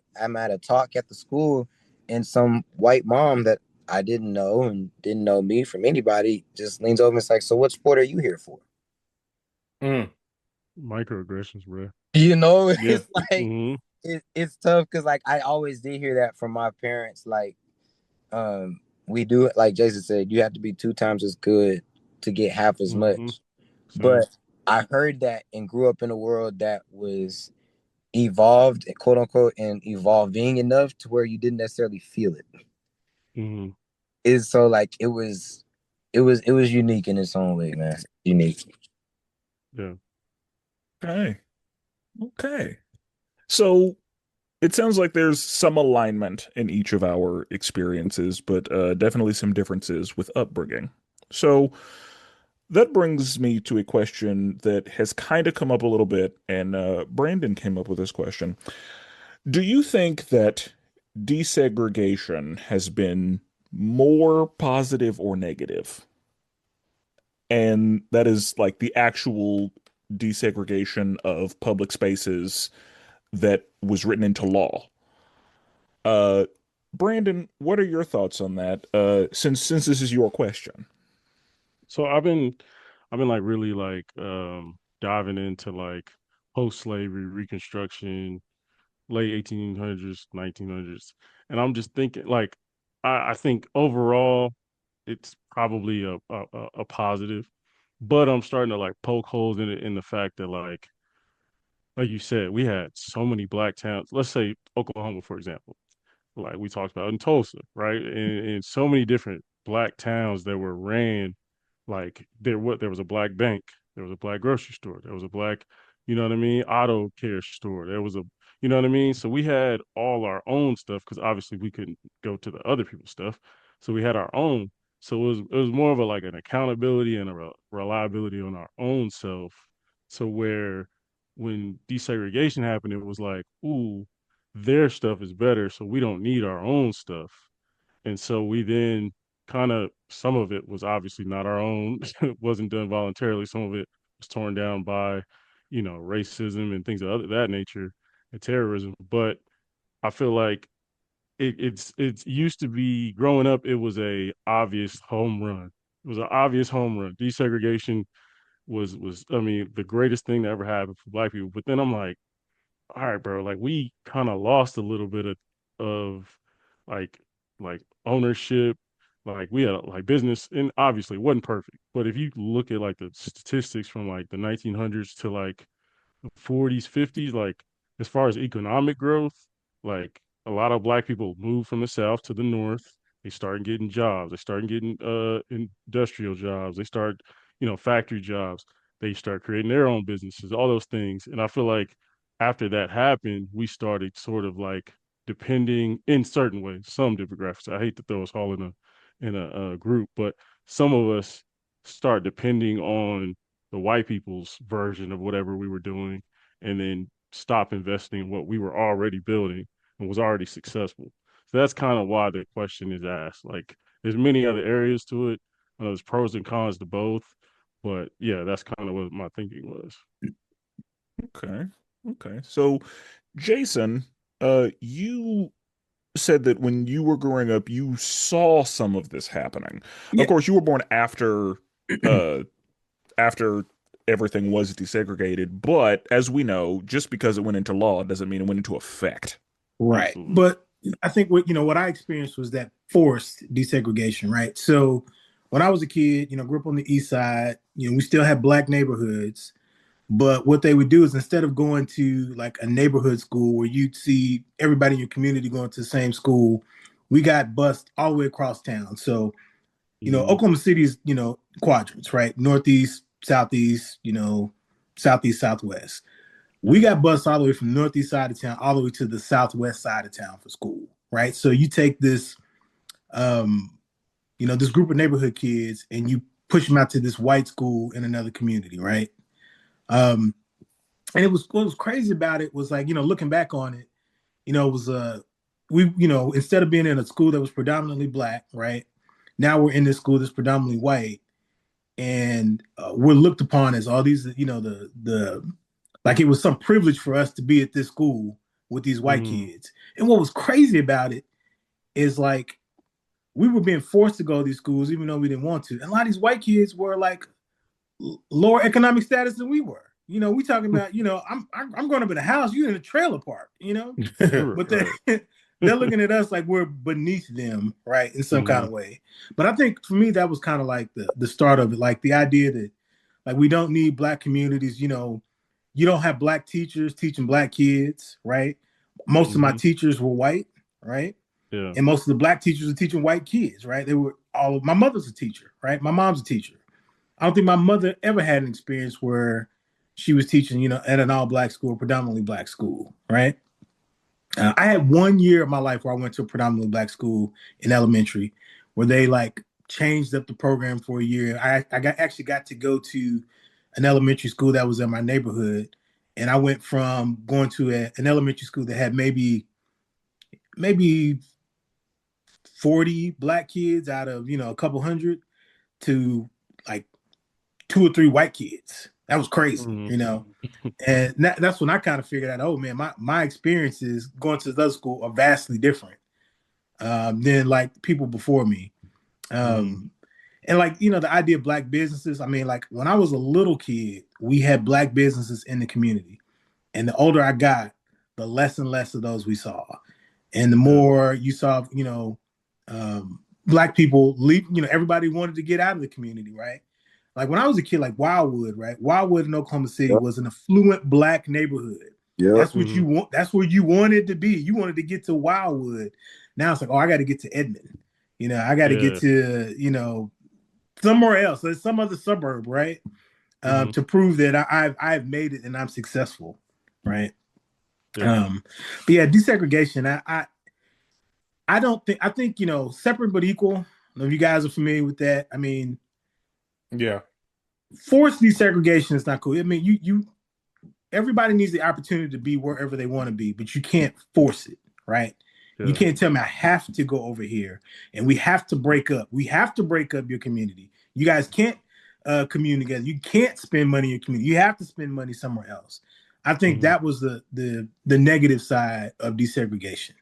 talk at the school, and some white mom that I didn't know and didn't know me from anybody just leans over and is like, "So what sport are you here for?" Mm, Microaggressions, bro. yeah. It's like Hmm. it's tough because like I always did hear that from my parents. Like, um, we do, like Jason said, you have to be 2 times as good to get half as Hmm. much. Same. But I heard that and grew up in a world that was evolved, quote unquote, and evolving enough to where you didn't necessarily feel it. Hmm. Is so like it was unique in its own way, man. Unique. Yeah. Okay. Okay. So it sounds like there's some alignment in each of our experiences, but definitely some differences with upbringing. So that brings me to a question that has kind of come up a little bit, and Brandon came up with this question. Do you think that desegregation has been more positive or negative? And that is like the actual desegregation of public spaces that was written into law. Uh, Brandon, what are your thoughts on that? Since this is your question. So I've been like really like diving into like post-slavery reconstruction, late 1800s, 1900s. And I'm just thinking like I think overall it's probably a positive, but I'm starting to like poke holes in it in the fact that like you said, we had so many black towns. Let's say Oklahoma, for example, like we talked about in Tulsa, right? And so many different black towns that were ran like there was a black bank, there was a black grocery store, there was a black, what I mean, auto care store, there was a what I mean? So we had all our own stuff because obviously we couldn't go to the other people's stuff. So we had our own. So it was more of a like an accountability and a reliability on our own self. So where when desegregation happened, it was like, ooh, their stuff is better, so we don't need our own stuff. And so we then kind of, some of it was obviously not our own, it wasn't done voluntarily. Some of it was torn down by, racism and things of that nature and terrorism. But I feel like it's used to be growing up, it was a obvious home run. It was an obvious home run. Desegregation was I mean the greatest thing that ever happened for black people. But then I'm like, all right, bro, like we kind of lost a little bit of like like ownership. Like we had like business, and obviously it wasn't perfect. But if you look at like the statistics from like the 1900s to like 40s, 50s, like as far as economic growth, like a lot of black people moved from the south to the north. They started getting jobs. They started getting industrial jobs. They started, factory jobs. They start creating their own businesses, all those things. And I feel like after that happened, we started sort of like depending in certain ways, some demographics. I hate to throw us all in a group, but some of us start depending on the white people's version of whatever we were doing, and then stop investing in what we were already building and was already successful. So that's kind of why the question is asked. Like, there's many other areas to it. There's pros and cons to both, but yeah, that's kind of what my thinking was. Okay. Okay. So, Jason, you said that when you were growing up, you saw some of this happening. Of Yeah. course, you were born uh, after everything was desegregated, but as we know, just because it went into law doesn't mean it went into effect. Right. Absolutely. But I think what I experienced was that forced desegregation, right? So when I was a kid, grew up on the east side, we still had black neighborhoods, but what they would do is instead of going to like a neighborhood school where you'd see everybody in your community going to the same school, we got bused all the way across town. So, Oklahoma City's, quadrants, right? Northeast, southeast, southeast, southwest. We got bused all the way from the northeast side of town all the way to the southwest side of town for school, right? So you take this, this group of neighborhood kids and you push them out to this white school in another community, right? And what was crazy about it was like, looking back on it, it was we, instead of being in a school that was predominantly black, right? Now we're in this school that's predominantly white, and we're looked upon as all these, the like it was some privilege for us to be at this school with these white kids. And what was crazy about it is like we were being forced to go to these schools even though we didn't want to. And a lot of these white kids were like lower economic status than we were. We talking about, I'm going up in a house, you in a trailer park, but they're looking at us like we're beneath them, right, in some kind of way. But I think for me, that was kind of like the start of it, like the idea that like we don't need black communities, you don't have black teachers teaching black kids, right? Most of my teachers were white, right? Yeah. And most of the black teachers were teaching white kids, right? My mother's a teacher, right? My mom's a teacher. I don't think my mother ever had an experience where she was teaching, at an all black school, predominantly black school, right? I had 1 year of my life where I went to a predominantly black school in elementary where they like changed up the program for a year. I actually got to go to an elementary school that was in my neighborhood. And I went from going to an elementary school that had maybe 40 black kids out of, a couple hundred to like 2 or 3 white kids. That was crazy, And that's when I kind of figured out, oh man, my experiences going to the other school are vastly different than like people before me. And like, the idea of black businesses, I mean, like when I was a little kid, we had black businesses in the community. And the older I got, the less and less of those we saw. And the more you saw, black people leave, everybody wanted to get out of the community, right? Like when I was a kid, like Wildwood, right? Wildwood in Oklahoma City was an affluent black neighborhood. That's what you want. That's where you wanted to be. You wanted to get to Wildwood. Now it's like, oh, I got to get to Edmond. I got to get to, somewhere else. There's some other suburb, right? To prove that I've made it and I'm successful, right? But yeah, desegregation. I don't think. I think separate but equal. I don't know if you guys are familiar with that. I mean, yeah, forced desegregation is not cool. I mean, you everybody needs the opportunity to be wherever they want to be, but you can't force it, right? You can't tell me I have to go over here and we have to break up. We have to break up your community. You guys can't commune together. You can't spend money in your community. You have to spend money somewhere else. I think that was the negative side of desegregation,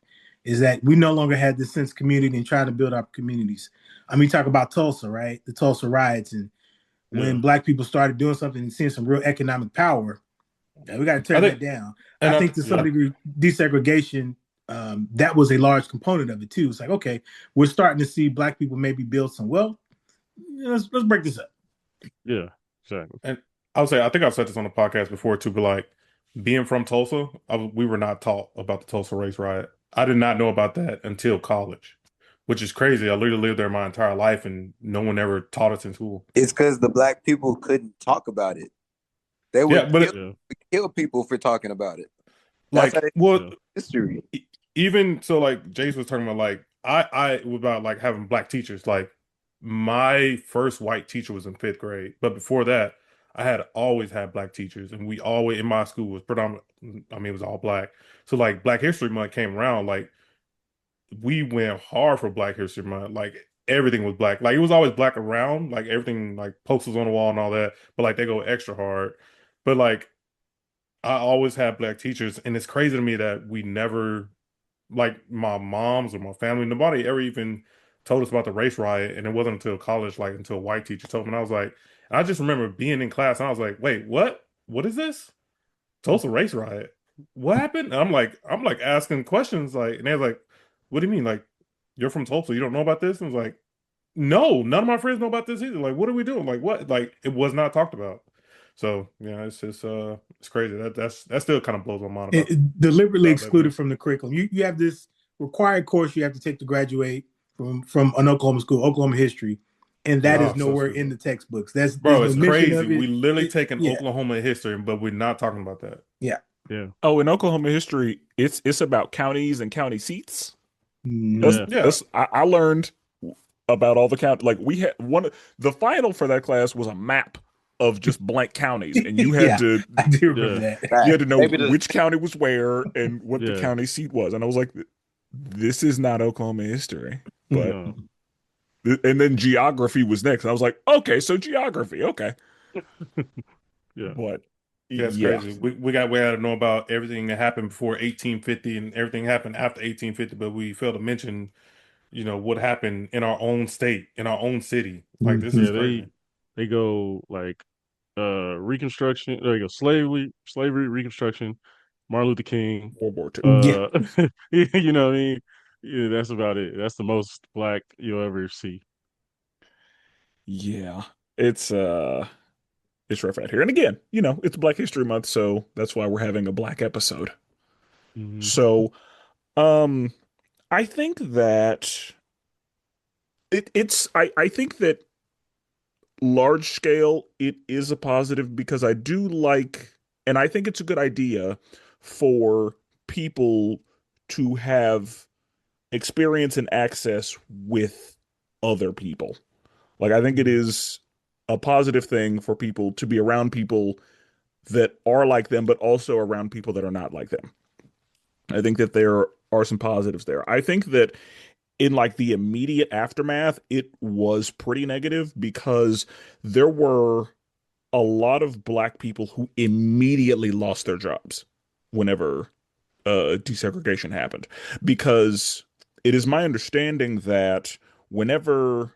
is that we no longer had this sense of community and trying to build up communities. I mean, talk about Tulsa, right? The Tulsa riots, and when black people started doing something and seeing some real economic power, we got to turn that down. I think to some degree, desegregation, that was a large component of it too. It's like, okay, we're starting to see black people maybe build some wealth. Let's break this up. Yeah, exactly. And I would say, I think I've said this on the podcast before too, but like being from Tulsa, we were not taught about the Tulsa race riot. I did not know about that until college, which is crazy. I literally lived there my entire life and no one ever taught us in school. It's because the black people couldn't talk about it. They would kill people for talking about it. That's history. Even so, like Jace was talking about, like I about like having black teachers. Like my first white teacher was in 5th grade, but before that, I had always had black teachers, and we always in my school was predominant. I mean, it was all black. So like Black History Month came around, like we went hard for Black History Month. Like everything was black. Like it was always black around, like everything, like posters on the wall and all that. But like they go extra hard. But like I always had black teachers, and it's crazy to me that we never, like my moms or my family, nobody ever even told us about the race riot, and it wasn't until college, like until a white teacher told me, and I was like, I just remember being in class, and I was like, wait, what? What is this? Tulsa race riot? What happened? And I'm like asking questions, like, and they're like, what do you mean? Like, you're from Tulsa, you don't know about this? And I was like, no, none of my friends know about this either. Like, what are we doing? Like, what? Like, it was not talked about. So yeah, it's just it's crazy. That still kind of blows my mind Deliberately about excluded that. from the curriculum. You have this required course you have to take to graduate from an Oklahoma school, Oklahoma history, and that Oh, is so nowhere in stupid. the textbooks. There's Bro, no it's mention crazy. of it. We literally taking Yeah, Oklahoma history, but we're not talking about that. yeah. Yeah. Oh, in Oklahoma history, it's about counties and county seats. That's Yeah. Mhm. Yeah. that's I learned about all the count. Like we had the final for that class was a map of just blank counties, and you had Yeah, to I do remember Yeah. that. you Right. had to know Maybe the which county was where and what the Yeah. county seat was. And I was like, this is not Oklahoma history. But No. and then geography was next. And I was like, okay, so geography, okay. Yeah. But Yeah, it's yeah, crazy. We got to know about everything that happened before 1850 and everything happened after 1850, but we failed to mention, what happened in our own state, in our own city. Like this Yeah. is Mhm. crazy. They go like Reconstruction. There you go. Slavery, Reconstruction, Martin Luther King. World War II. Yeah. Uh, you know what I mean? Yeah, that's about it. That's the most black you'll ever see. Yeah. It's it's rough out here. And again, it's Black History Month, so that's why we're having a black episode. Hmm. So, um, I think that I think that large scale it is a positive because I do like and I think it's a good idea for people to have experience and access with other people. Like I think it is a positive thing for people to be around people that are like them, but also around people that are not like them. I think that there are some positives there. I think that in like the immediate aftermath, it was pretty negative because there were a lot of black people who immediately lost their jobs whenever desegregation happened. Because it is my understanding that whenever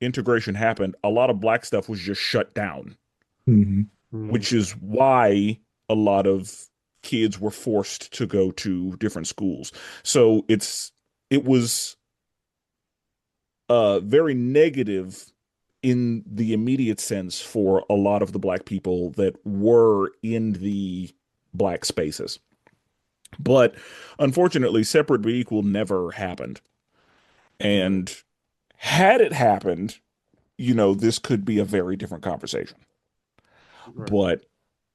integration happened, a lot of black stuff was just shut down, Mhm. Hmm. which is why a lot of kids were forced to go to different schools. So it was very negative in the immediate sense for a lot of the black people that were in the black spaces. But unfortunately, separate but equal never happened. Right. And had it happened, this could be a very different conversation. Right. But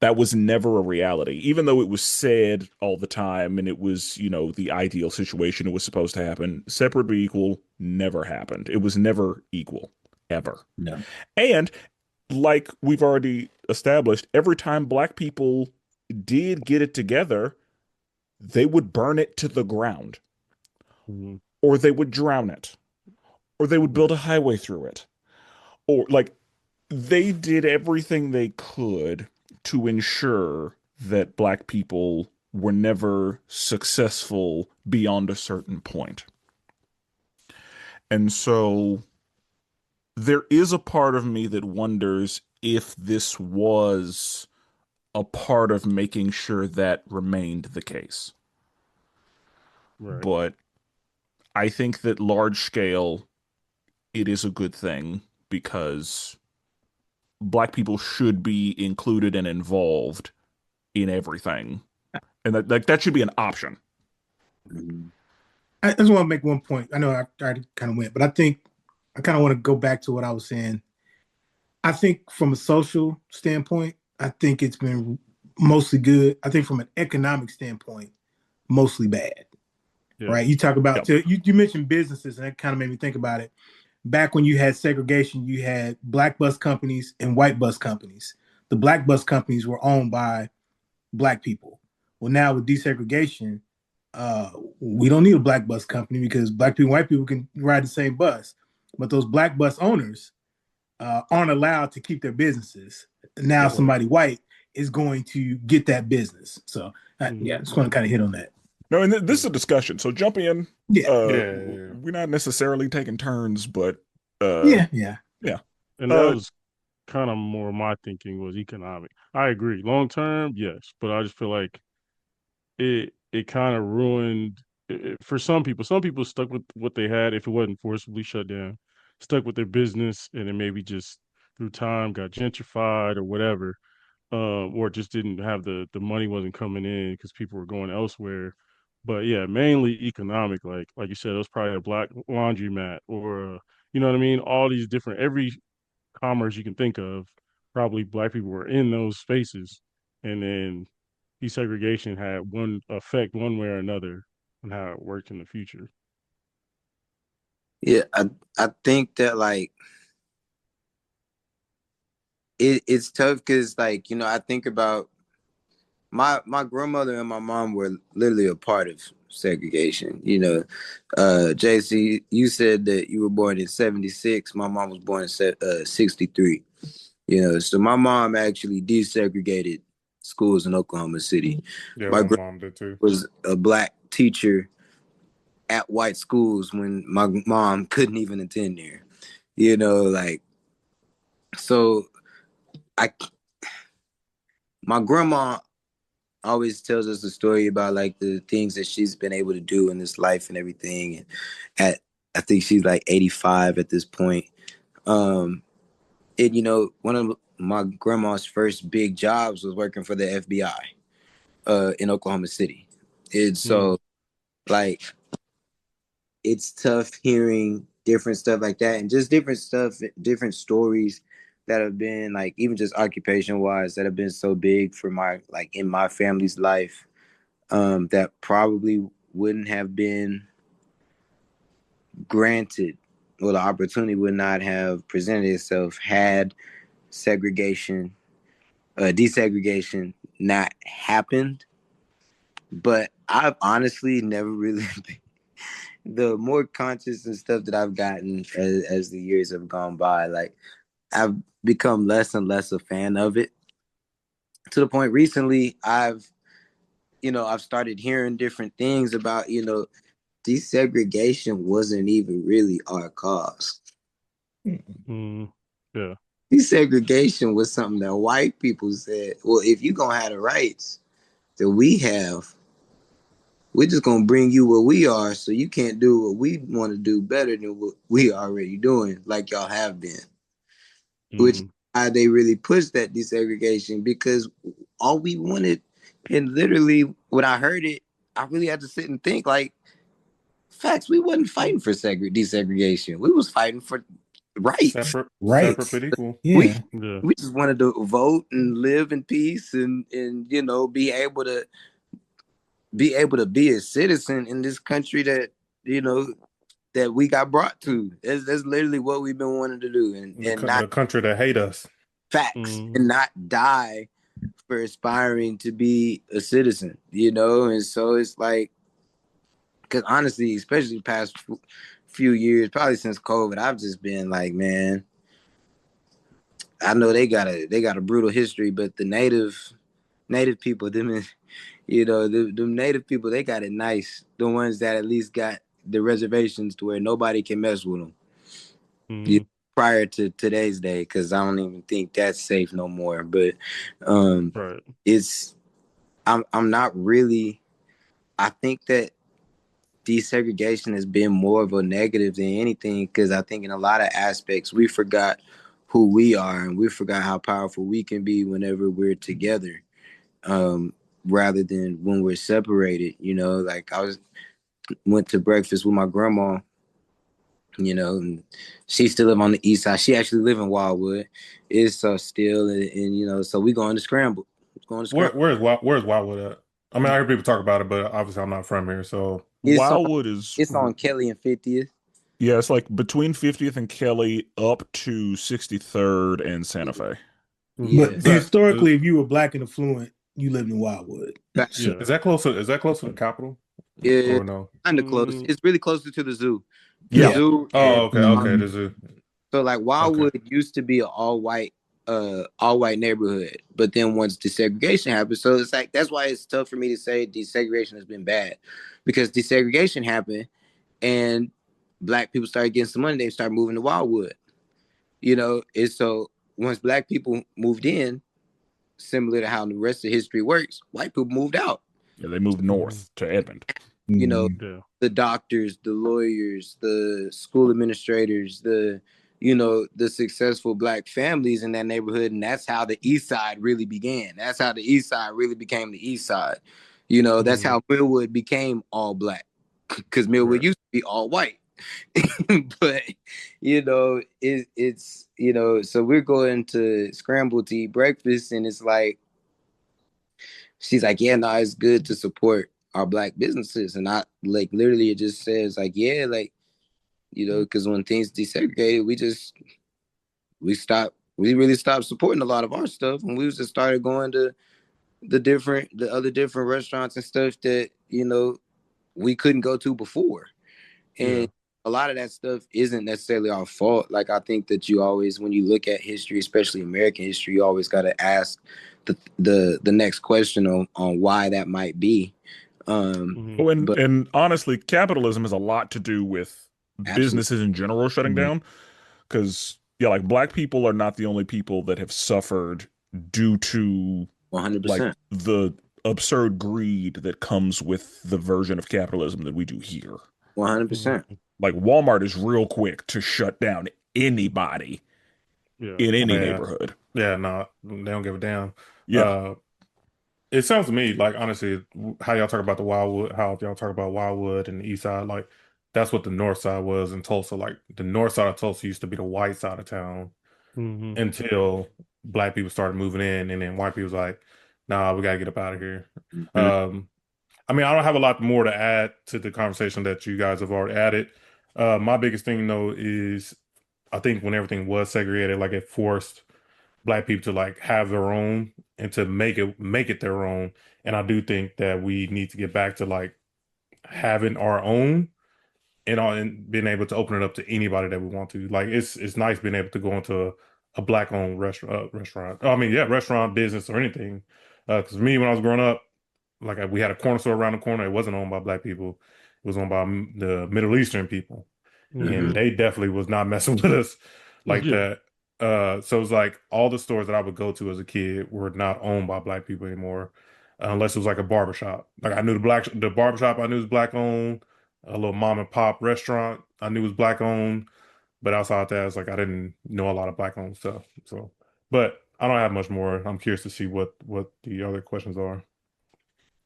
that was never a reality, even though it was said all the time and it was, the ideal situation it was supposed to happen. Separate but equal never happened. It was never equal, ever. No. And like we've already established, every time black people did get it together, they would burn it to the ground, Hmm. or they would drown it, or they would build Right. a highway through it, or like they did everything they could to ensure that black people were never successful beyond a certain point. And so there is a part of me that wonders if this was a part of making sure that remained the case. Right. But I think that large scale, it is a good thing because black people should be included and involved in everything. And that should be an option. Mhm. I just want to make one point. I know I already kind of went, but I think I kind of want to go back to what I was saying. I think from a social standpoint, I think it's been mostly good. I think from an economic standpoint, mostly bad. Yeah. Right? You talk about Yep. you mentioned businesses, and that kind of made me think about it. Back when you had segregation, you had black bus companies and white bus companies. the black bus companies were owned by black people. Well, now with desegregation, we don't need a black bus company because black people and white people can ride the same bus. But those black bus owners aren't allowed to keep their businesses. Now somebody white is going to get that business. So yeah, I just want to kind of hit on that. No, and this is a discussion. So jump in. Yeah. We're not necessarily taking turns, but yeah. And that was kind of more my thinking was economic. I agree. Long term, yes, but I just feel like it kind of ruined for some people. Some people stuck with what they had if it wasn't forcibly shut down, stuck with their business, and then maybe just through time got gentrified or whatever, or just didn't have the money wasn't coming in because people were going elsewhere. But yeah, mainly economic. Like you said, it was probably a black laundromat or you know what I mean. All these different every commerce you can think of, probably black people were in those spaces, and then desegregation had one effect one way or another on how it worked in the future. Yeah, I think that like it's tough because like, you know, I think about my grandmother and my mom were literally a part of segregation. You know, JC, you said that you were born in 76. My mom was born in 63. You know, so my mom actually desegregated schools in Oklahoma City. Yeah, my mom did too. Was a black teacher at white schools when my mom couldn't even attend there. You know, like, so my grandma always tells us a story about like the things that she's been able to do in this life and everything. And I think she's like 85 at this point. And you know, one of my grandma's first big jobs was working for the FBI in Oklahoma City. And so like it's tough hearing different stuff like that and just different stuff, different stories that have been like, even just occupation wise, that have been so big for my, like in my family's life, that probably wouldn't have been granted, or the opportunity would not have presented itself had desegregation not happened. But I've honestly never really been, the more conscious and stuff that I've gotten as the years have gone by, like I've become less and less a fan of it, to the point recently I've started hearing different things about, you know, desegregation wasn't even really our cause. Yeah. Desegregation was something that white people said, well, if you're going to have the rights that we have, we're just going to bring you where we are, so you can't do what we want to do better than what we already doing, like y'all have been. Which how they really pushed that desegregation, because all we wanted, and literally when I heard it, I really had to sit and think like, facts, we wasn't fighting for desegregation. We was fighting for rights. Separate but equal. Yeah. We just wanted to vote and live in peace and you know, be able to be a citizen in this country that, you know, that we got brought to. That's literally what we've been wanting to do. And not the country that hate us. Facts. And not die for aspiring to be a citizen, you know? And so it's like, because honestly, especially the past few years, probably since COVID, I've just been like, man, I know they got a brutal history, but the native people, them, you know, the native people, they got it nice. The ones that at least got the reservations to where nobody can mess with them. Prior to today's day, because I don't even think that's safe no more. But I'm not really. I think that desegregation has been more of a negative than anything, because I think in a lot of aspects we forgot who we are and we forgot how powerful we can be whenever we're together, rather than when we're separated. You know, like went to breakfast with my grandma, you know, and she still live on the east side. She actually live in Wildwood. It's still, and you know, so we going to scramble. Where's Wildwood at? I mean, I hear people talk about it, but obviously I'm not from here, so Wildwood it's on Kelly and 50th. Yeah, it's like between 50th and Kelly up to 63rd and Santa Fe. Yeah. But That historically, if you were black and affluent, you lived in Wildwood. Facts. Yeah. is that close to the capital Yeah, or no? kind of close. It's really closer to the zoo. The Yeah. zoo and Oh, okay, okay. Mhm. There's a so like okay. Wildwood used to be an all white neighborhood, but then once desegregation happened, so it's like that's why it's tough for me to say desegregation has been bad, because desegregation happened and black people started getting some money, they started moving to Wildwood. It's so once black people moved in, similar to how the rest of history works, white people moved out. Yeah, they moved north to Edmond. You know, Mhm. Yeah. the doctors, the lawyers, the school administrators, the successful black families in that neighborhood. And that's how the East Side really began. That's how the East Side really became the East Side. That's how Millwood became all black, because Millwood Right. used to be all white. But it's so we're going to scramble to eat breakfast, and it's like she's like, yeah, no, it's good to support our black businesses. And I like literally it just says like, yeah, like, because when things desegregated, we really stopped supporting a lot of our stuff, and we just started going to the other different restaurants and stuff that, we couldn't go to before. Yeah. And a lot of that stuff isn't necessarily our fault. Like, I think that you always, when you look at history, especially American history, you always got to ask the next question on why that might be. Oh, But and honestly, capitalism has a lot to do with absolutely, businesses in general shutting Mhm. down. Because yeah, like black people are not the only people that have suffered due to like 100%, the absurd greed that comes with the version of capitalism that we do here. 100%. Like Walmart is real quick to shut down anybody Yeah. in Oh any yeah. neighborhood. Yeah, no, they don't give a damn. Yeah. Uh it sounds to me like honestly how y'all talk about the Wildwood, how y'all talk about Wildwood and the East Side, like that's what the North Side was in Tulsa. Like the North Side of Tulsa used to be the white side of town Mm-hmm. until black people started moving in, and then white people was like, nah, we gotta get up out of here. Mhm. Um, I mean, I don't have a lot more to add to the conversation that you guys have already added. My biggest thing though is I think when everything was segregated, like it forced black people to like have their own and to make it their own. And I do think that we need to get back to like having our own and being able to open it up to anybody that we want to. Like it's nice being able to go into a black owned restaurant. Oh, I mean, yeah, restaurant business or anything. Because me, when I was growing up, like we had a corner store around the corner. It wasn't owned by black people. It was owned by the Middle Eastern people, Mm-hmm. and they definitely was not messing with us like Yeah. that. So it's like all the stores that I would go to as a kid were not owned by black people anymore, unless it was like a barbershop. Like I knew the barbershop I knew was black owned, a little mom and pop restaurant I knew was black owned, but outside that, it's like I didn't know a lot of black owned stuff. So, but I don't have much more. I'm curious to see what the other questions are.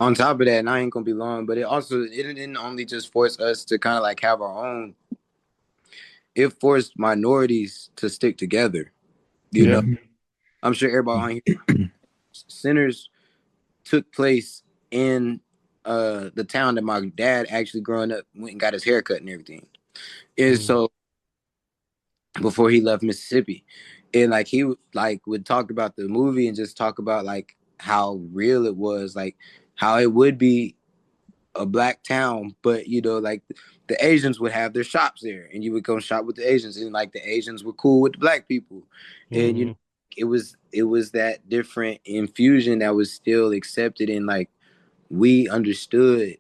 On top of that, and I ain't gonna be long, but it didn't only just force us to kind of like have our own. It forced minorities to stick together. You know, Yeah. Mhm. I'm sure everybody on here, centers took place in the town that my dad actually growing up went and got his hair cut and everything. And Mm-hmm. so before he left Mississippi, and like he would talk about the movie and just talk about like how real it was, like how it would be a black town, but like the Asians would have their shops there, and you would go shop with the Asians, and like the Asians were cool with the black people, and Mm-hmm. it was that different infusion that was still accepted, and like we understood,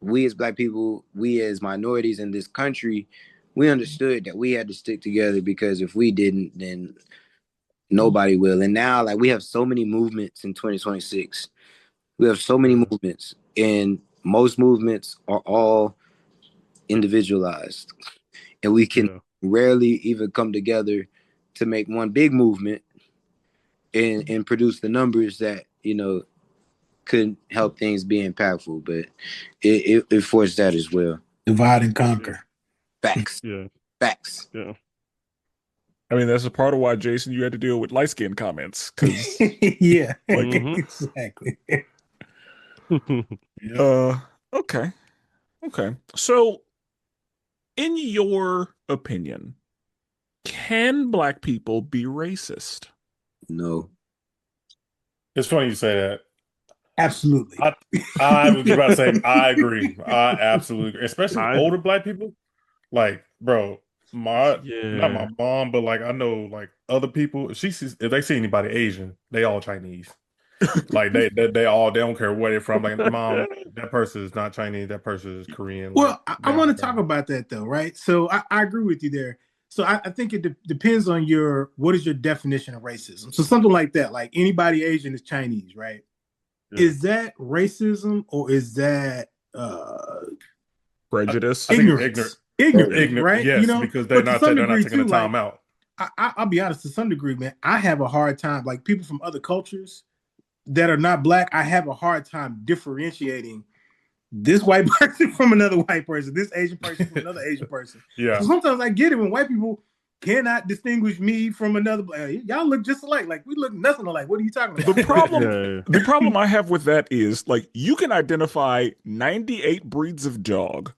we as black people, we as minorities in this country, we understood that we had to stick together, because if we didn't, then nobody will. And now, like, we have so many movements in 2026. We have so many Yeah. movements, and most movements are all individualized, and we can Yeah. rarely even come together to make one big movement and produce the numbers that could help things be impactful. But it forced that as well. Divide and conquer. Facts, Yeah. facts. Yeah. I mean, that's a part of why, Jason, you had to deal with light skin comments. Because, Yeah, like, Mm-hmm. exactly. uh, okay. Okay. So, in your opinion, can black people be racist? No. It's funny you say that. Absolutely. I was about to say I agree. I absolutely agree. Especially I older black people. Like, bro, not yeah. my mom, but like I know like other people. If they see anybody Asian, they all Chinese. Like they all they don't care where they're from. Like, mom, that person is not Chinese. That person is Korean. Like, Well, I they want don't to care. talk about that though, right? So I agree with you there. So I think it depends on what is your definition of racism. So something like that, like anybody Asian is Chinese, right? Yeah. Is that racism or is that Prejudice. I think it's ignorant. ignorance? Ignorance, Ignorant, right? You yes, know, because but to some they're not degree taking the too, time like out. I'll be honest, to some degree, man, I have a hard time, like people from other cultures that are not black, I have a hard time differentiating this white person from another white person, this Asian person from another Asian person. Yeah. So sometimes I get it when white people cannot distinguish me from another. Y'all look just alike. Like we look nothing alike. What are you talking about? The problem, Yeah. the problem I have with that is like you can identify 98 breeds of dog,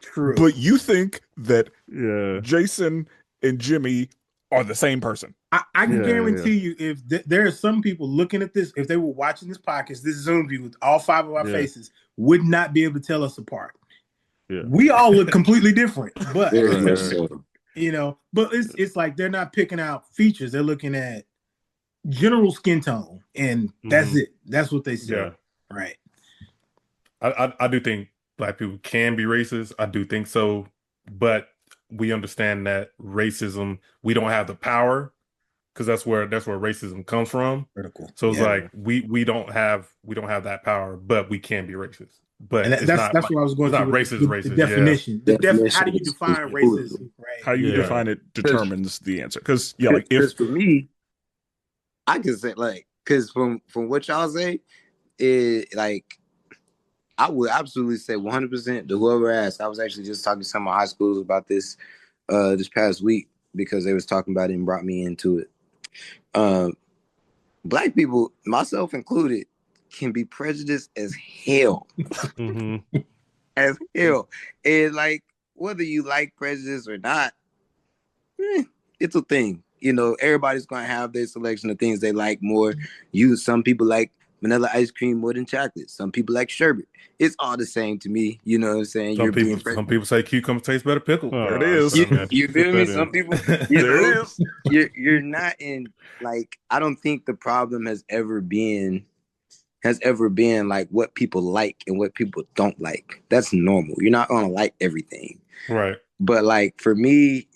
True. but you think that Yeah. Jason and Jimmy are the same person. I can Yeah, guarantee you, if there are some people looking at this, if they were watching this podcast, this Zoom view with all five of our Yeah. faces, would not be able to tell us apart. Yeah. We all look completely different, but Very much Right. so. you know, but it's like they're not picking out features; they're looking at general skin tone, and that's Mhm. it. That's what they see. Yeah. Right. I do think black people can be racist. I do think so, but we understand that racism, we don't have the power because that's where racism comes from. Critical. So it's Yeah. like we don't have that power, but we can be racist. But And it's that's not like where I was going it's to not with racist, the racist. definition. How do you Definition is define brutal. racism? Right. How you Yeah. define it determines the answer. Because yeah, like if Because for me, I can say like, because from what y'all say, it like I would absolutely say 100% to whoever asked. I was actually just talking to some of my high schools about this this past week because they was talking about it and brought me into it. Black people, myself included, can be prejudiced as hell. Mhm. As hell. And like whether you like prejudice or not, it's a thing. You know, everybody's gonna have their selection of things they like more. Some people like vanilla ice cream more than chocolate. Some people like sherbet. It's all the same to me. You know what I'm saying? some people say cucumber tastes better pickled. There it Oh, is. so man, You fit feel me? that Some in. people, There it is. you're not in like I don't think the problem has ever been like what people like and what people don't like. That's normal. You're not gonna like everything. Right. But like for me,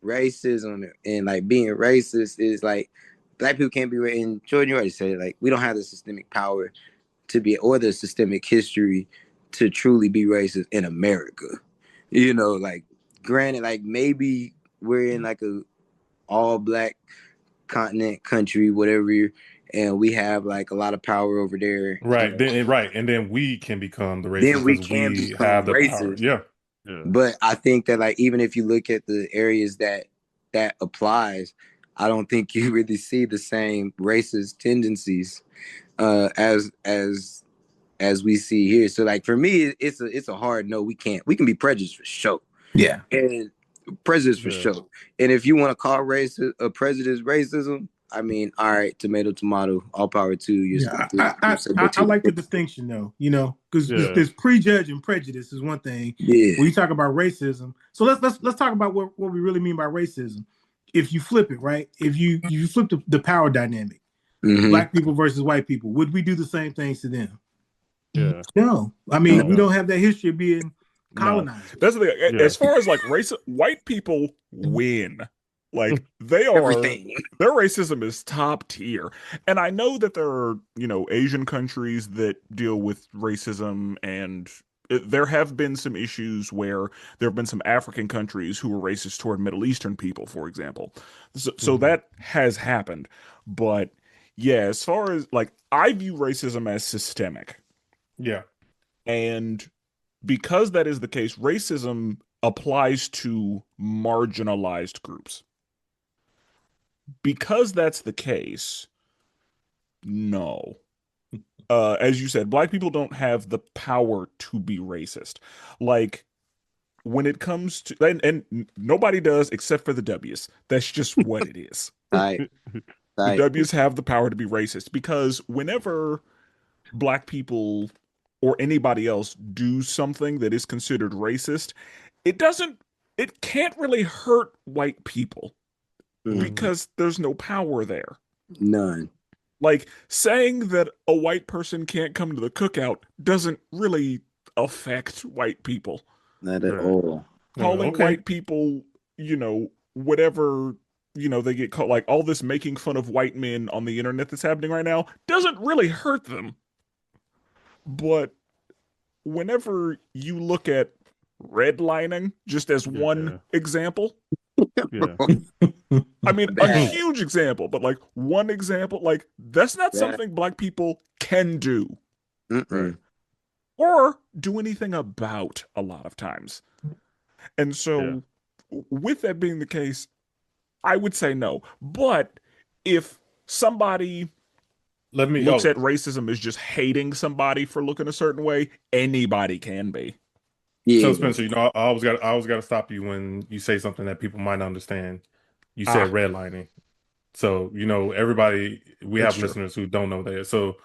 racism and like being racist is like black people can't be racist. And Jordan, you already said it, like we don't have the systemic power to be or the systemic history to truly be racist in America. You know, like granted, like maybe we're in like a all black continent country, whatever, and we have like a lot of power over there. Right. And then we can become the racist Then we because can we become have the power. racist. Yeah. Yeah. But I think that like even if you look at the areas that applies, I don't think you really see the same racist tendencies as we see here. So like for me, it's a hard no. We can be prejudiced for sure. Yeah. And prejudice for Yeah. sure. And if you want to call prejudice racism, I mean, all right, tomato, tomato, all power to you. Yeah, I like the distinction though, you know, because Yeah. there's prejudge and prejudice is one thing. Yeah. When you talk about racism, so let's talk about what we really mean by racism. If you flip it, right? If you flip the power dynamic, Mhm. black people versus white people, would we do the same things to them? Yeah. No, I mean No. we don't have that history of being No. colonizers. That's the thing. Yeah. As far as like race, white people win. Like they are, Everything. their racism is top tier. And I know that there are, you know, Asian countries that deal with racism, and there have been some issues where there have been some African countries who were racist toward Middle Eastern people, for example. So that has happened. But yeah, as far as like, I view racism as systemic. Yeah. And because that is the case, racism applies to marginalized groups. Because that's the case, no. As you said, black people don't have the power to be racist. Like, when it comes to, and nobody does except for the W's. That's just what it is. Right. The Like, W's have the power to be racist because whenever black people or anybody else do something that is considered racist, it doesn't, it can't really hurt white people mhm, because there's no power there. none. Like saying that a white person can't come to the cookout doesn't really affect white people. Not at Right. all. Calling Okay. white people, whatever, they get called, like all this making fun of white men on the internet that's happening right now doesn't really hurt them. But whenever you look at redlining, just as one Yeah. example, Yeah. I mean, a Bad, huge example, but like one example, like that's not bad. something black people can do Right. Mm-mm. or do anything about a lot of times. And Yeah. so, with that being the case, I would say no. But if somebody Let me. looks Oh, at racism as just hating somebody for looking a certain way, anybody can be. so Yeah. Spencer, I always got to stop you when you say something that people might not understand. You said Ah, redlining. So, everybody, we it's have true. listeners who don't know that. So,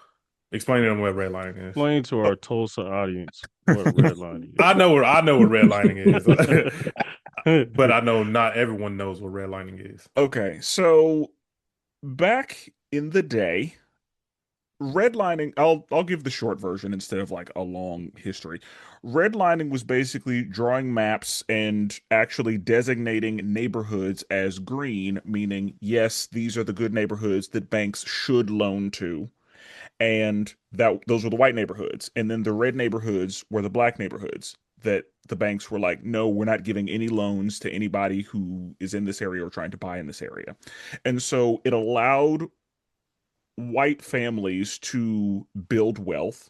explain to them what redlining is. Explain to our Oh, Tulsa audience what redlining I know what redlining is, is. but I know not everyone knows what redlining is. okay. So back in the day, redlining, I'll give the short version instead of like a long history. Redlining was basically drawing maps and actually designating neighborhoods as green, meaning yes, these are the good neighborhoods that banks should loan to, and that those were the white neighborhoods, and then the red neighborhoods were the black neighborhoods that the banks were like, no, we're not giving any loans to anybody who is in this area or trying to buy in this area. And so it allowed white families to build wealth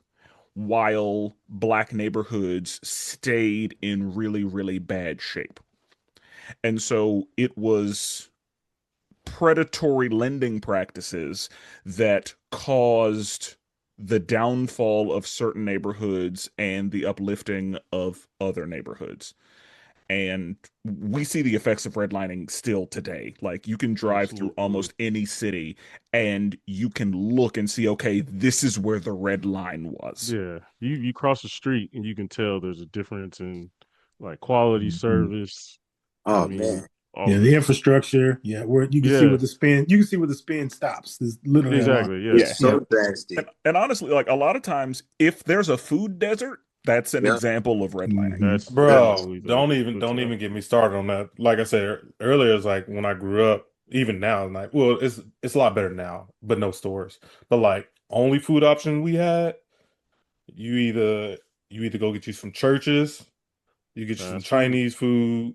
while black neighborhoods stayed in really, really bad shape. And so it was predatory lending practices that caused the downfall of certain neighborhoods and the uplifting of other neighborhoods. And we see the effects of redlining still today. Like you can drive through Absolutely. almost any city and you can look and see, okay, this is where the red line was. Yeah. You cross the street and you can tell there's a difference in like quality Mhm. service. I Oh mean, man. all Yeah, of the it. infrastructure. Yeah, where you can see where Yeah. the spin. You can see where the spin stops. There's literally a line. Exactly. Yeah. Yeah. It's Yeah. so drastic. And honestly, like a lot of times, if there's a food desert, that's an Yep. example of redlining. Hmm. That's Bro, definitely the don't flip even get me started on that. Like I said earlier, it's like when I grew up, even now, like, well, it's a lot better now, but no stores. But like only food option we had, you either go get you some churches, you get you some fast food. Chinese food,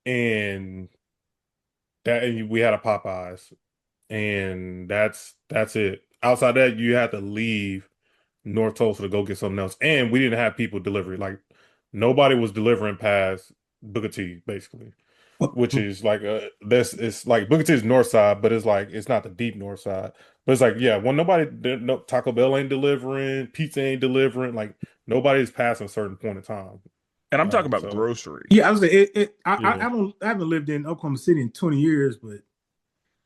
and and we had a Popeyes, and that's it. Outside that, you had to leave North Tulsa to go get something else, and we didn't have people delivery. Like nobody was delivering past Booker T, basically, which is like this. It's like Booker T is North Side, but it's like it's not the deep North Side. But it's like yeah, when no Taco Bell ain't delivering, pizza ain't delivering, like nobody's past a certain point of time. And I'm talking about So grocery. Yeah, I was. Yeah. I haven't lived in Oklahoma City in 20 years, but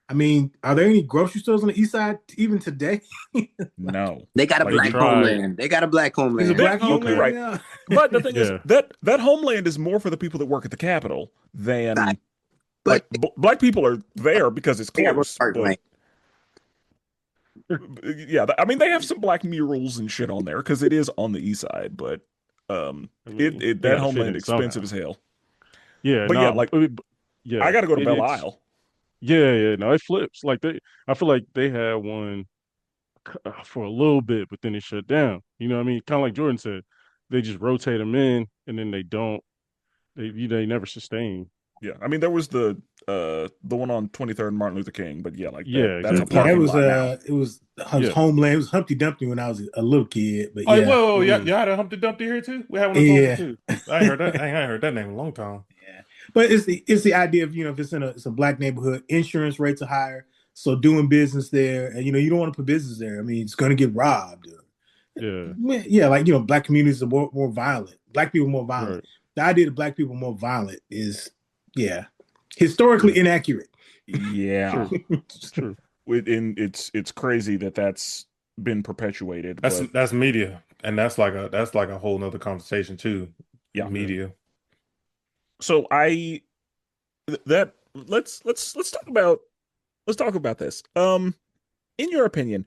I mean, are there any grocery stores on the east side even today? Like, No. They got a Like We black tried. homeland. They got a black is it homeland. black you're homeland right. now? But the thing is Yeah. that homeland is more for the people that work at the Capitol than like But black people are there because it's they got close. Park But Lane. yeah, I mean they have some black murals and shit on there because it is on the east side. But I mean, they that got to fit homeland in expensive somehow. as hell. Yeah. But yeah, No. like I Yeah. got to go to Belle It's Isle. yeah. Yeah. No, it flips. Like I feel like they had one for a little bit, but then it shut down. You know what I mean? Kind of like Jordan said, they just rotate them in, and then they don't. They never sustain. Yeah, I mean there was the one on 23rd Martin Luther King, but yeah, like Yeah. that's a Exactly. Yeah, parking lot now. it was Yeah. Homeland. It was Humpty Dumpty when I was a little kid, but oh yeah, whoa, yeah, Mm. y'all had a Humpty Dumpty here too. We had one in Tulsa yeah. too. I ain't heard that. I ain't heard that name in a long time. Yeah, but it's the idea of if it's a black neighborhood, insurance rates are higher, so doing business there, and you don't want to put business there. I mean, it's going to get robbed. Yeah. Yeah, like black communities are more violent. Black people are more violent. Right. The idea that black people are more violent is, yeah, historically Yeah. inaccurate. Yeah. True. And it's crazy that that's been perpetuated, but That's media, and that's like a whole nother conversation too. yeah. Media. So I that let's talk about this. In your opinion,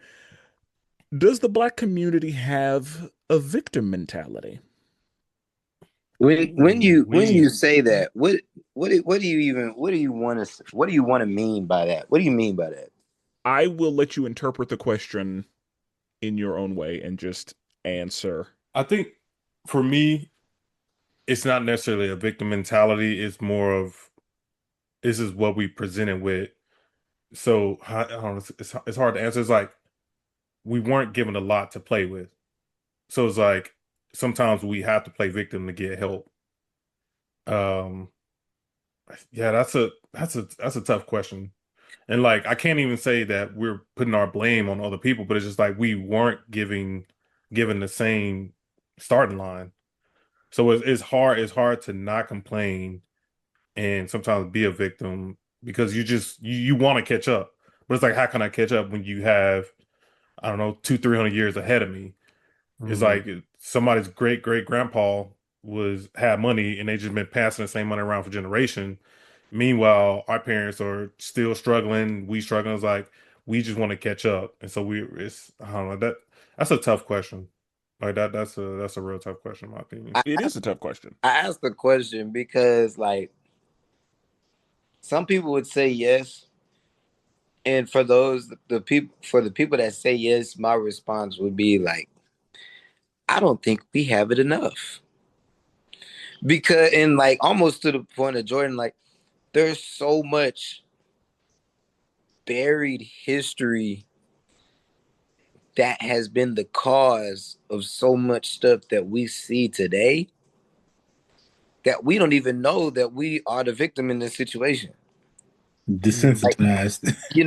does the black community have a victim mentality? When you We say that, what do you want to mean by that? What do you mean by that? I will let you interpret the question in your own way and just answer. I think for me, it's not necessarily a victim mentality. It's more of this is what we presented with. So I don't know, it's hard to answer. It's like we weren't given a lot to play with. So it's like sometimes we have to play victim to get help. Um, yeah, that's a tough question. And like I can't even say that we're putting our blame on other people, but it's just like we weren't given the same starting line. So it's hard to not complain and sometimes be a victim because you want to catch up. But it's like how can I catch up when you have, I don't know, 200-300 years ahead of me? It's Mhm. like somebody's great great grandpa had money and they just been passing the same money around for generation. Meanwhile, our parents are still struggling. We struggling. It's like we just want to catch up, and so it's I don't know that's a tough question. Like that's a real tough question in my opinion. I It is a asked, tough question. I asked the question because like some people would say yes, and for the people that say yes, my response would be like, I don't think we have it enough. Because and like almost to the point of Jordan, like there's so much buried history that has been the cause of so much stuff that we see today that we don't even know that we are the victim in this situation. Like, Desensitized. Yeah.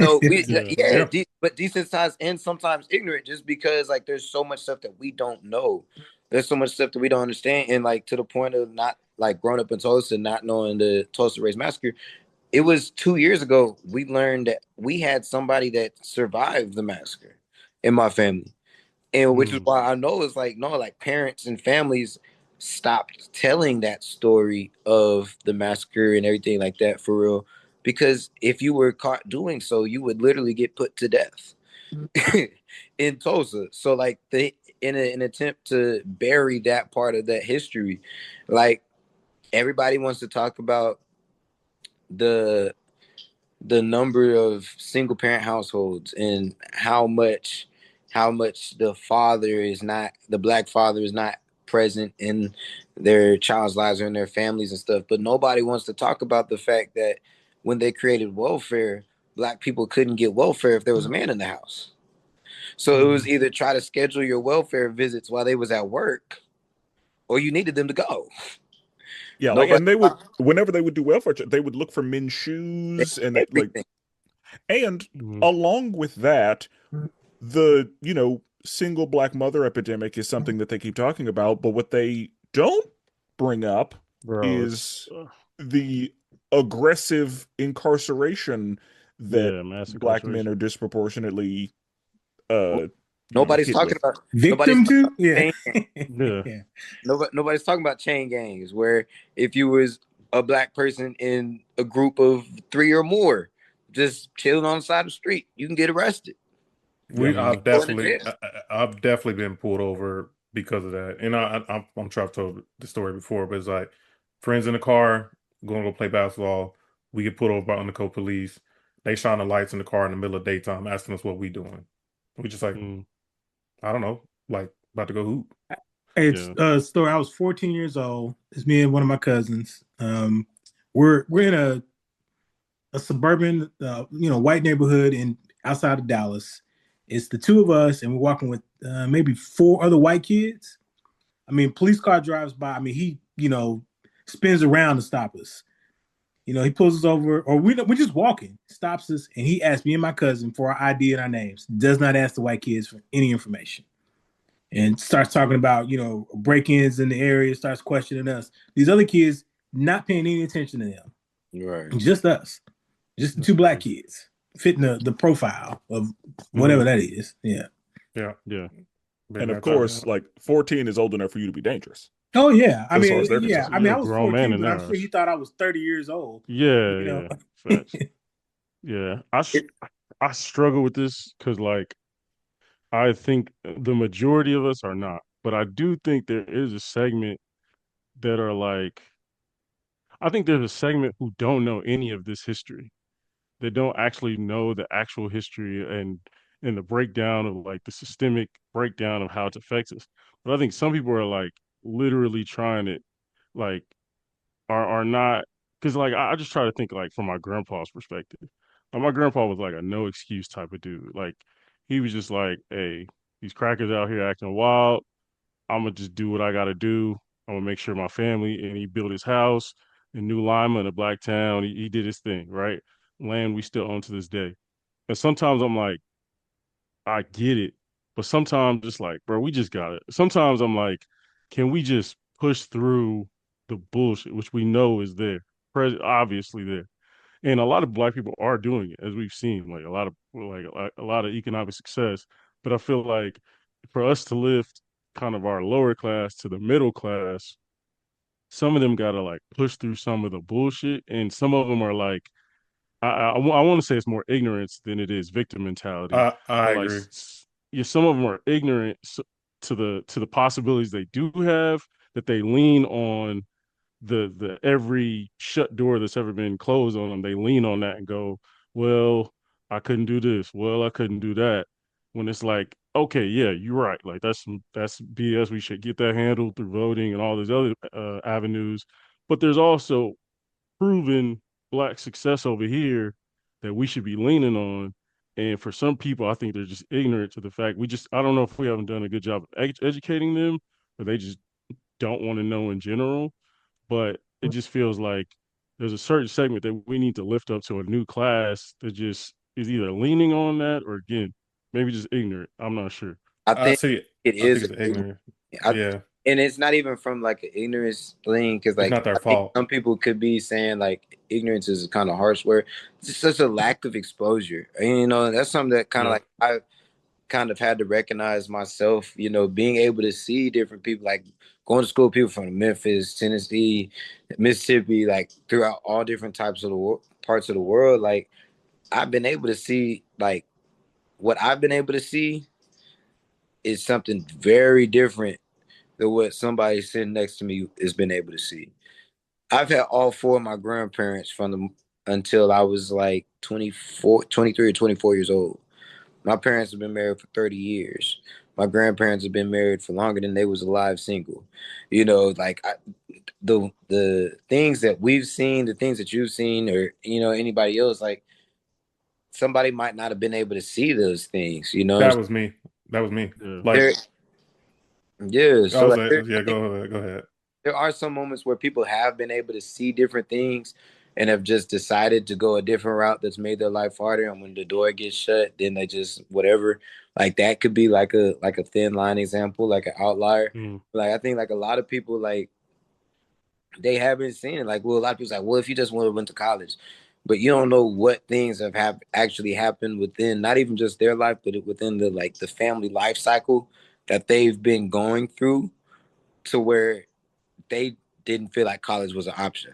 Yeah. but desensitized and sometimes ignorant just because like there's so much stuff that we don't know. There's so much stuff that we don't understand. And like to the point of not like growing up in Tulsa, not knowing the Tulsa Race Massacre, it was 2 years ago we learned that we had somebody that survived the massacre in my family. And which is Mm. why I know it's like no, like parents and families stopped telling that story of the massacre and everything like that for real. Because if you were caught doing so, you would literally get put to death in Tulsa. So like they in an attempt to bury that part of that history, like everybody wants to talk about the number of single parent households and how much the black father is not present in their child's lives or in their families and stuff, but nobody wants to talk about the fact that when they created welfare, black people couldn't get welfare if there was a man in the house. So it was either try to schedule your welfare visits while they was at work or you needed them to go. Yeah, like, Nobody and they would, whenever they would do welfare check, they would look for men's shoes and they like, everything. and Mhm. along with that, the, single black mother epidemic is something that they keep talking about, but what they don't bring up Bro, is the aggressive incarceration that mass black men incarceration. are disproportionately, uh, Nobody's hit talking with. about nobody's Victim talking too? about Yeah. chain gangs. Yeah. Yeah. Nobody's talking about chain gangs where if you was a black person in a group of three or more just chilling on the side of the street, you can get arrested. We Mhm. Going to jail. I've definitely been pulled over because of that, and I'm sure I've told the story before, but it's like friends in the car going to go play basketball. We get pulled over by undercover police. They shine the lights in the car in the middle of daytime, asking us what we doing. We just like Mm. I don't know, like about to go hoop. It's Yeah. a story. I was 14 years old. It's me and one of my cousins. We're in a suburban, white neighborhood in outside of Dallas. It's the two of us, and we're walking with maybe four other white kids. I mean, police car drives by. I mean, he spins around to stop us. He pulls us over, or we're just walking, stops us, and he asks me and my cousin for our ID and our names. Does not ask the white kids for any information, and starts talking about break-ins in the area. Starts questioning us. These other kids not paying any attention to them, Right. just us. Just the That's two black crazy. kids fitting the profile of whatever that is. Yeah. Yeah. Yeah. And of Very much course, so. like 14 is old enough for you to be dangerous, Oh yeah. I as far mean, as they're yeah. concerned. I mean, You're I a was grown man 14, in but I'm their sure eyes. he thought I was 30 years old. Yeah, You know. yeah. Facts. Yeah. I struggle with this because like I think the majority of us are not, but I do think there is a segment that are like I think there's a segment who don't know any of this history. They don't actually know the actual history and the breakdown of like the systemic breakdown of how it affects us. But I think some people are like literally trying it, like are not because like I just try to think like from my grandpa's perspective. Like, my grandpa was like a no excuse type of dude. Like he was just like, hey, these crackers out here acting wild. I'm gonna just do what I gotta do. I'm gonna make sure my family and he built his house in New Lima in a black town. He did his thing, right? Land we still own to this day. And sometimes I'm like, I get it, but sometimes it's like, bro, we just got it. Sometimes I'm like, can we just push through the bullshit, which we know is there, obviously there. And a lot of black people are doing it, as we've seen, like a lot of economic success. But I feel like for us to lift kind of our lower class to the middle class, some of them gotta like push through some of the bullshit, and some of them are like, I want to say it's more ignorance than it is victim mentality, I but like, agree. yeah, some of them are ignorant to the possibilities they do have that they lean on the every shut door that's ever been closed on them. They lean on that and go, well, I couldn't do this. Well, I couldn't do that. When it's like, okay, yeah, you're right. Like that's BS. We should get that handled through voting and all these other avenues. But there's also proven black success over here that we should be leaning on. And for some people, I think they're just ignorant to the fact I don't know if we haven't done a good job of educating them, or they just don't want to know in general. But it just feels like there's a certain segment that we need to lift up to a new class that just is either leaning on that or again, maybe just ignorant. I'm not sure. I I think see. it I think is. it's ignorant. I, Yeah, and it's not even from like an ignorance thing, because it's like not their I think fault. some people could be saying like ignorance is kind of harsh word. It's just such a lack of exposure. And, that's something that kind of Yeah. like I kind of had to recognize myself. Being able to see different people, like going to school, with people from Memphis, Tennessee, Mississippi, like throughout all different types of parts of the world. Like I've been able to see like what I've been able to see is something very different than what somebody sitting next to me has been able to see. I've had all four of my grandparents from until I was like 24, 23 or 24 years old. My parents have been married for 30 years. My grandparents have been married for longer than they was alive single. Like the things that we've seen, the things that you've seen, or anybody else, like somebody might not have been able to see those things. That was me. That was me. Yeah. Like There, yeah. I So was like like, yeah, go ahead. Go ahead. there are some moments where people have been able to see different things and have just decided to go a different route that's made their life harder. And when the door gets shut, then they just whatever. Like that could be like a thin line example, like an outlier. Mm. Like I think like a lot of people like they haven't seen it. Like, well, a lot of people's like, well, if you just went to college, but you don't know what things have actually happened within not even just their life, but within the family life cycle that they've been going through to where they didn't feel like college was an option,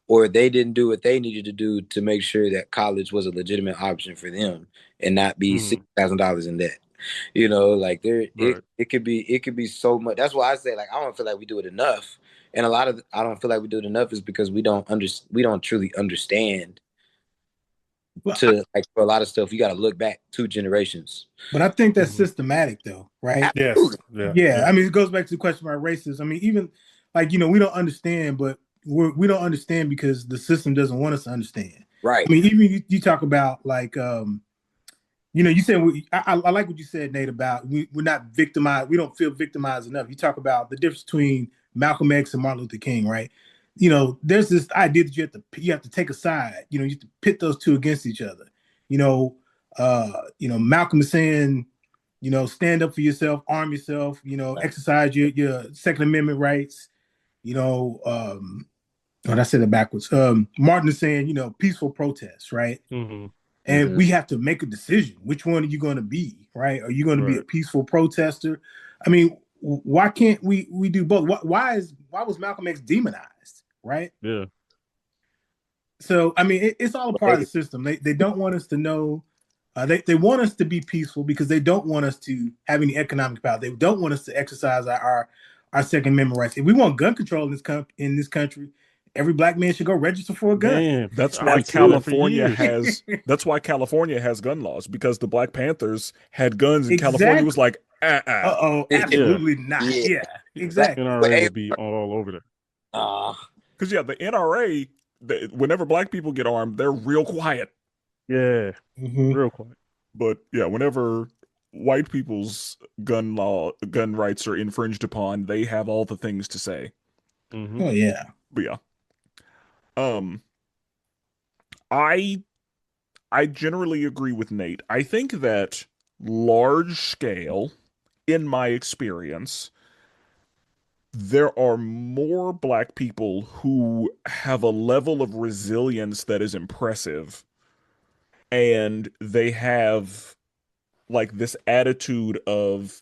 or they didn't do what they needed to do to make sure that college was a legitimate option for them and not be Mm. $6,000 in debt. Like Right. it could be so much. That's why I say like I don't feel like we do it enough, and a lot of I don't feel like we do it enough is because we don't truly understand. Well, To like for a lot of stuff, you got to look back 2 generations. but I think that's Hmm. systematic though, right? Yes. Absolutely. Yeah. Yeah, Yeah. I mean, it goes back to the question about racism. I mean, even like we don't understand, but we don't understand because the system doesn't want us to understand. Right. I mean, even you talk about like, you said I like what you said, Nate, about we're not victimized. We don't feel victimized enough. You talk about the difference between Malcolm X and Martin Luther King, right? There's this idea that you have to take a side. You have to pit those two against each other. Malcolm is saying, stand up for yourself, arm yourself, exercise your Second Amendment rights. You know, um, Oh, I said it backwards. Martin is saying, peaceful protests, right? Mm-hmm. And we have to make a decision. Which one are you going to be, right? Are you going to be a Right. peaceful protester? I mean, why can't we do both? Why was Malcolm X demonized, right? Yeah. So I mean, it's all a part of the Right. system. They don't want us to know. They want us to be peaceful because they don't want us to have any economic power. They don't want us to exercise our Second Amendment rights. If we want gun control in this country, every black man should go register for a gun. Man, That's I've why been saying that for California years. has that's why California has gun laws, because the Black Panthers had guns and California was Exactly. like, uh-uh. Yeah. Absolutely not. Yeah. Yeah, Like, exactly. NRA would be all over that. Because yeah, the NRA, whenever black people get armed, they're real quiet. Yeah. Mhm. Real quiet. But yeah, whenever white people's gun rights are infringed upon, they have all the things to say. Mm-hmm. Oh yeah. But yeah, um, I I generally agree with Nate. I think that large scale, in my experience, there are more black people who have a level of resilience that is impressive, and they have like this attitude of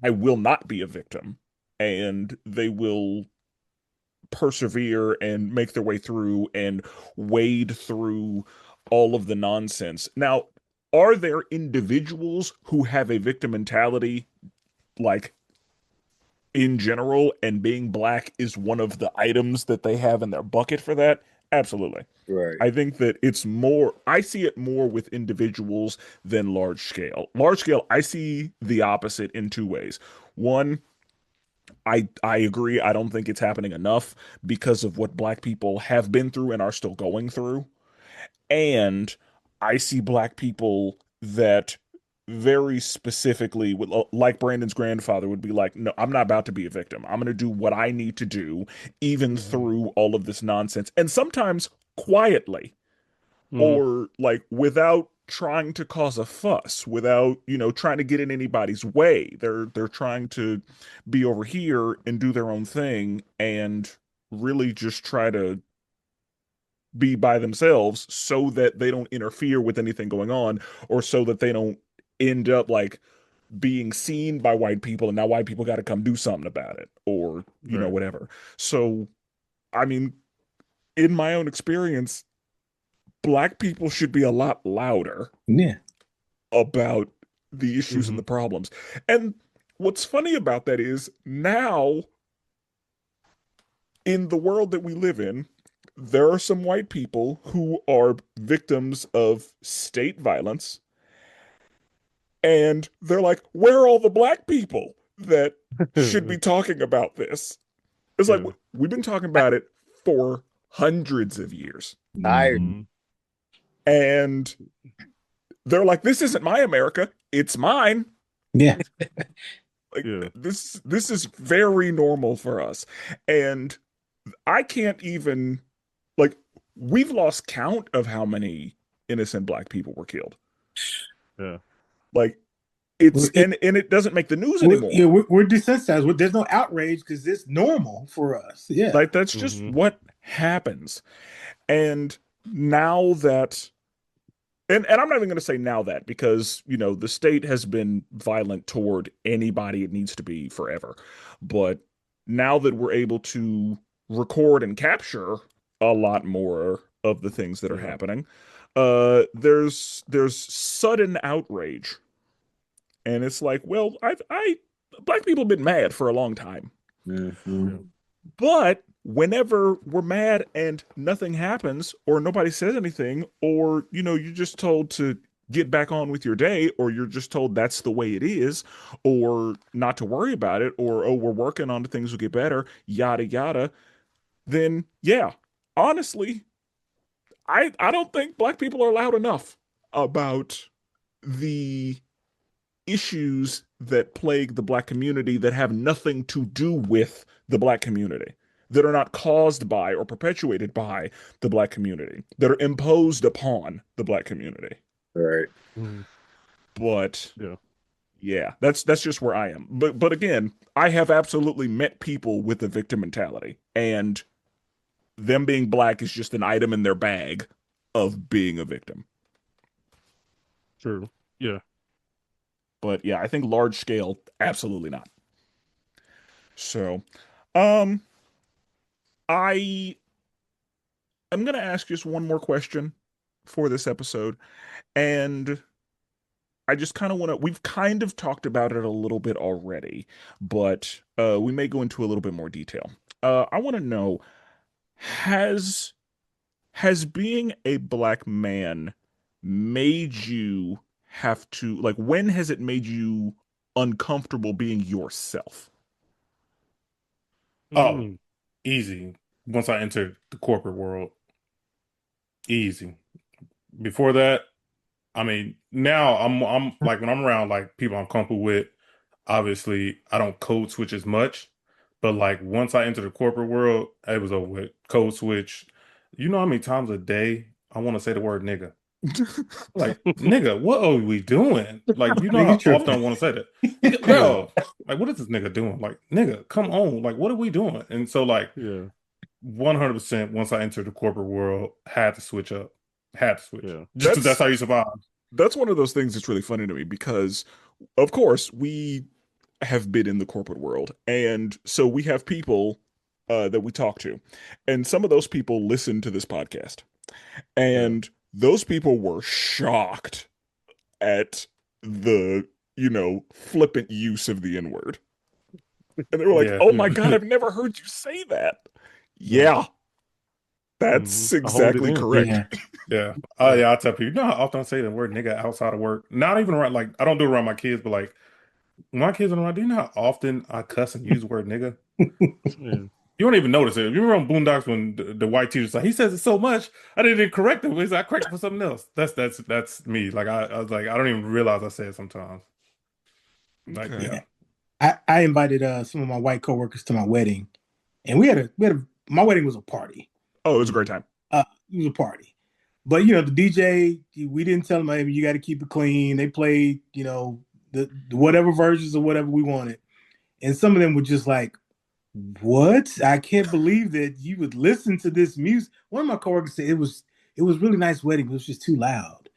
I will not be a victim, and they will persevere and make their way through and wade through all of the nonsense. Now, are there individuals who have a victim mentality, like in general, and being black is one of the items that they have in their bucket for that? Absolutely. right. I think that I see it more with individuals than large scale. Large scale, I see the opposite in two ways. One, I agree. I don't think it's happening enough because of what black people have been through and are still going through. And I see black people that very specifically would, like Brandon's grandfather would be like, no, I'm not about to be a victim. I'm going to do what I need to do, even Mm-hmm. through all of this nonsense. And sometimes quietly, Mm-hmm. or like without trying to cause a fuss, without, trying to get in anybody's way. They're trying to be over here and do their own thing and really just try to be by themselves so that they don't interfere with anything going on, or so that they don't end up like being seen by white people and now white people got to come do something about it, or Right. whatever. So I mean, in my own experience, black people should be a lot louder Yeah. about the issues and Mm-hmm. the problems. And what's funny about that is now, in the world that we live in, there are some white people who are victims of state violence, and they're like, where are all the black people that should be talking about this? It's like, Yeah. we've been talking about it for hundreds of years. Tired. Mm-hmm. And they're like, this isn't my America, it's mine. Yeah. Like Yeah. this is very normal for us. And I can't even, like, we've lost count of how many innocent black people were killed. Yeah. Like Well, and it doesn't make the news yeah, anymore. we're desensitized. There's no outrage because it's normal for us. Yeah. Like that's just Mm-hmm. what happens. And now that and I'm not even going to say now that, because the state has been violent toward anybody it needs to be forever. But now that we're able to record and capture a lot more of the things that are Yeah. happening, there's sudden outrage, and it's like, well, I black people have been mad for a long time, Mhm. Yeah. but whenever we're mad and nothing happens, or nobody says anything, or you're just told to get back on with your day, or you're just told that's the way it is, or not to worry about it, or oh, we're working on things will get better, yada yada, then yeah, honestly, I don't think black people are loud enough about the issues that plague the black community that have nothing to do with the black community, that are not caused by or perpetuated by the black community, that are imposed upon the black community. Right. Mm-hmm. But Yeah. yeah, that's just where I am. But again, I have absolutely met people with a victim mentality, and them being black is just an item in their bag of being a victim. True. Yeah. But yeah, I think large scale, absolutely not. So, um, I am gonna ask just one more question for this episode, and I just kind of want to. We've kind of talked about it a little bit already, but we may go into a little bit more detail. I want to know has has being a black man made you have to like when has it made you uncomfortable being yourself? Oh, Mm. easy. Once I entered the corporate world, easy. Before that, I mean, now I'm like when I'm around like people I'm comfortable with, obviously I don't code switch as much. But like once I entered the corporate world, it was over with. Code switch. You know how many times a day I want to say the word nigga? Like, nigga, what are we doing? Like, you know Nigga how often I tripping. want to say that. Nigga, bro, like what is this nigga doing? Like, nigga, come on. Like, what are we doing? And so like Yeah. 100% once I entered the corporate world, had to switch up. Had to switch. Yeah. Just that's That's how you survive. that's one of those things that's really funny to me because of course we have been in the corporate world and so we have people that we talk to and some of those people listen to this podcast Yeah. and those people were shocked at the flippant use of the N-word and they were like, Yeah. oh my God, I've never heard you say that. Yeah. Yeah, that's I hold it exactly in. correct. Yeah. Yeah. Yeah. Yeah, I tell people, you know how often I say the word nigga outside of work? Not even around, like, I don't do it around my kids, but like, when my kids are around, do you know how often I cuss and use the word nigga? Yeah. You don't even notice it. You remember on Boondocks when the white teacher's like, he says it so much, I didn't even correct him. I corrected for something else. That's me. Like, I was like, I don't even realize I say it sometimes. Like, Okay. yeah. I invited some of my white coworkers to my wedding, and my wedding was a party. Oh, it was a great time. It was a party, but you know the DJ, we didn't tell them, hey, you got to keep it clean. They played, the whatever versions of whatever we wanted, and some of them were just like, "What? I can't believe that you would listen to this music." One of my coworkers said it was really nice wedding, but it was just too loud.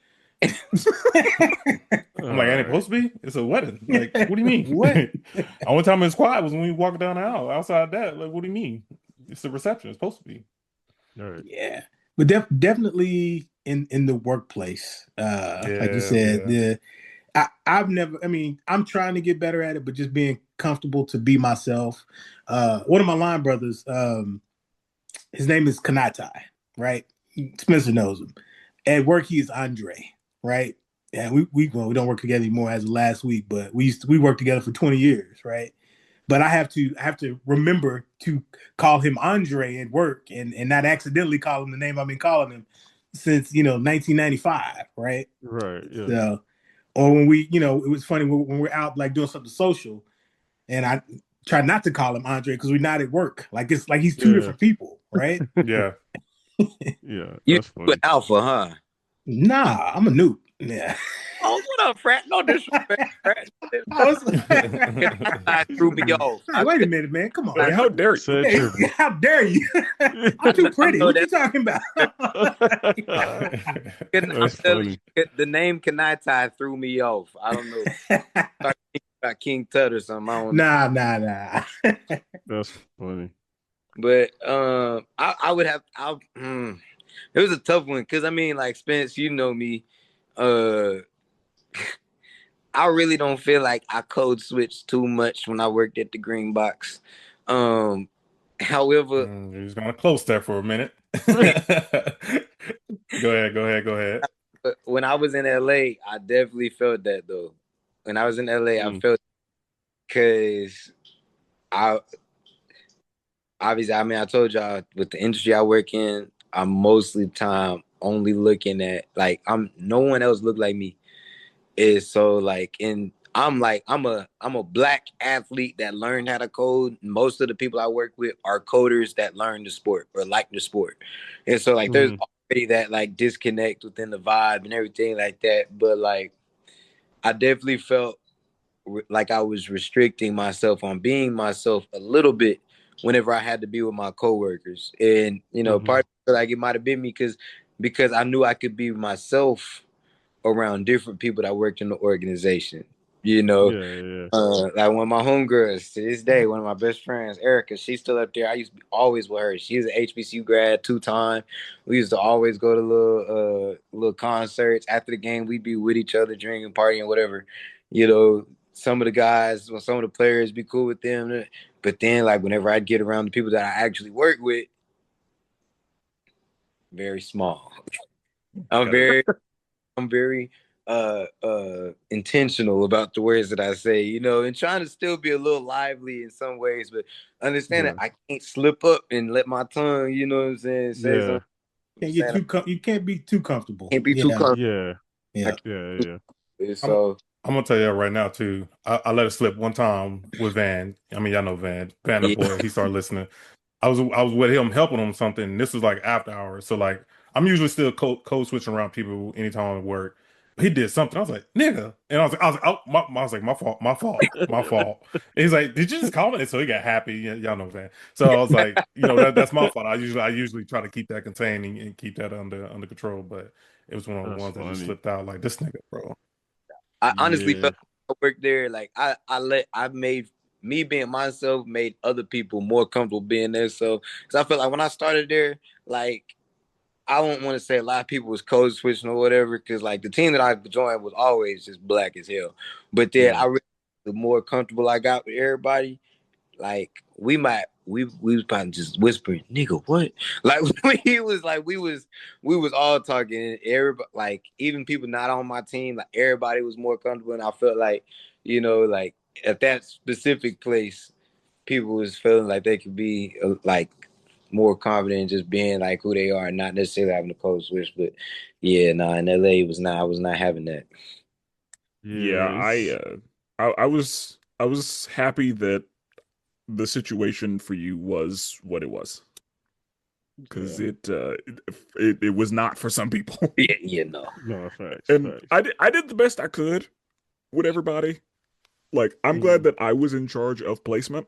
I'm like, ain't it Alright. supposed to be? It's a wedding. Like, what do you mean? What? Only time it's quiet was when we walked down the aisle. Outside that, like, what do you mean? It's the reception. It's supposed to be. All right. Yeah, but definitely in the workplace, like you Yeah, said, yeah. I've never. I mean, I'm trying to get better at it, but just being comfortable to be myself. One of my line brothers, his name is Kanatai, right? Spenser knows him. At work, he is Andre, right? And we don't work together anymore as of last week, but we worked together for 20 years, right? But I have to remember to call him Andre at work and not accidentally call him the name I've been calling him since 1995, right? Right. Yeah. So, or when it was funny when we're out like doing something social, and I try not to call him Andre because we're not at work. Like it's like he's two Yeah. different people, right? Yeah. Yeah. You That's with funny. Alpha, huh? Nah, I'm a noob. Yeah. Oh, what up, Frat? No disrespect, Frat. I threw me off. Hey, wait a minute, man. Come on. Hey, how dare you? Said Hey, tripping. how dare you? I'm too pretty. know What you that- talking about? That's funny. The name Kanatai threw me off. I don't know. About King Tut or something. I don't know. Nah. That's funny. But I would have. It was a tough one because I mean, like Spence, you know me. I really don't feel like I code switched too much when I worked at the Green Box. However, You're just gonna close that for a minute. Go ahead. when I was in LA, I definitely felt that though. When I was in LA, I felt because I obviously, I mean, I told y'all with the industry I work in, I'm mostly time only looking at like no one else look like me. Is so like I'm a black athlete that learned how to code. Most of the people I work with are coders that learn the sport or like the sport. And so like there's already that like disconnect within the vibe and everything like that. But like I definitely felt like I was restricting myself on being myself a little bit whenever I had to be with my coworkers. And, you know, Mm-hmm. part of like it might have been me because I knew I could be myself around different people that worked in the organization. You know, Yeah. like one of my homegirls to this day, one of my best friends, Erica, she's still up there. I used to be always with her. She's an HBCU grad 2 time. We used to always go to little concerts. After the game, we'd be with each other, drinking, partying, whatever. You know, some of the guys, some of the players, be cool with them. But then, like, whenever I'd get around the people that I actually work with, very small. I'm very intentional about the words that I say, you know, and trying to still be a little lively in some ways, but understand that I can't slip up and let my tongue, you know what I'm saying, say something. You can't be too comfortable. Can't be too comfortable. Yeah. So I'm gonna tell you right now too. I let it slip one time with Van. I mean, y'all know Van the boy. He started listening. I was with him helping him something. And this was like after hours, so like I'm usually still code switching around people anytime I work. He did something. I was like, nigga, and I was like, oh, I was like, my fault. And he's like, did you just call it? So he got happy. Y'all know that. So I was like, you know, that's my fault. I usually try to keep that contained and keep that under control. But it was one of the ones that just slipped out. Like this nigga, bro. I honestly felt like I worked there. Like I made me being myself made other people more comfortable being there. So because I felt like when I started there, like I don't want to say a lot of people was code switching or whatever, because like the team that I joined was always just black as hell. But then the more comfortable I got with everybody, like we was probably just whispering, nigga, what? Like we was all talking. Everybody, like even people not on my team, like everybody was more comfortable, and I felt like, you know, like at that specific place, people was feeling like they could be like more confident in just being like who they are, and not necessarily having the code switch. But yeah, in LA I was not having that. I was happy that the situation for you was what it was, because it was not for some people. No, facts. And I did the best I could with everybody. Like I'm glad that I was in charge of placement,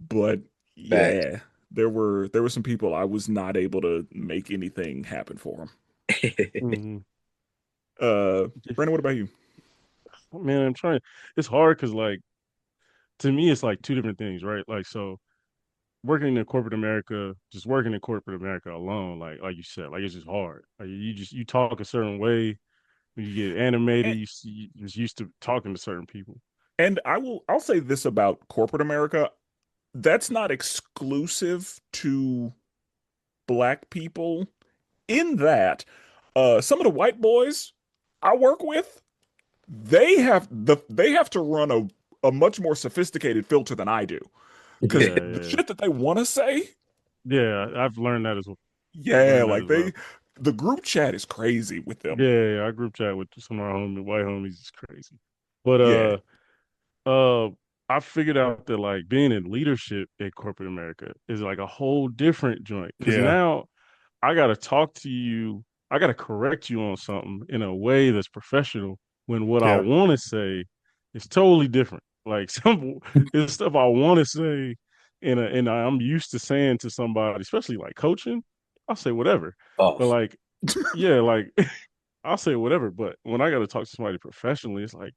but yeah, there were some people I was not able to make anything happen for them. Brandon, what about you? Man, I'm trying. It's hard because, like, to me, it's like two different things, right? Like, so working in corporate America, just working in corporate America alone, like you said, like it's just hard. Like you talk a certain way when you get animated. You just used to talking to certain people. And I'll say this about corporate America: that's not exclusive to black people. In that, some of the white boys I work with, they have to run a much more sophisticated filter than I do, because the shit that they want to say. Yeah, I've learned that as well. Yeah, like the group chat is crazy with them. Yeah, our group chat with some of our white homies is crazy. But I figured out that like being in leadership in corporate America is like a whole different joint, because now I gotta talk to you, I gotta correct you on something in a way that's professional, when what I want to say is totally different. Like there's stuff I want to say, and I'm used to saying to somebody, especially like coaching, I'll say whatever. But like, like I'll say whatever. But when I got to talk to somebody professionally, it's like,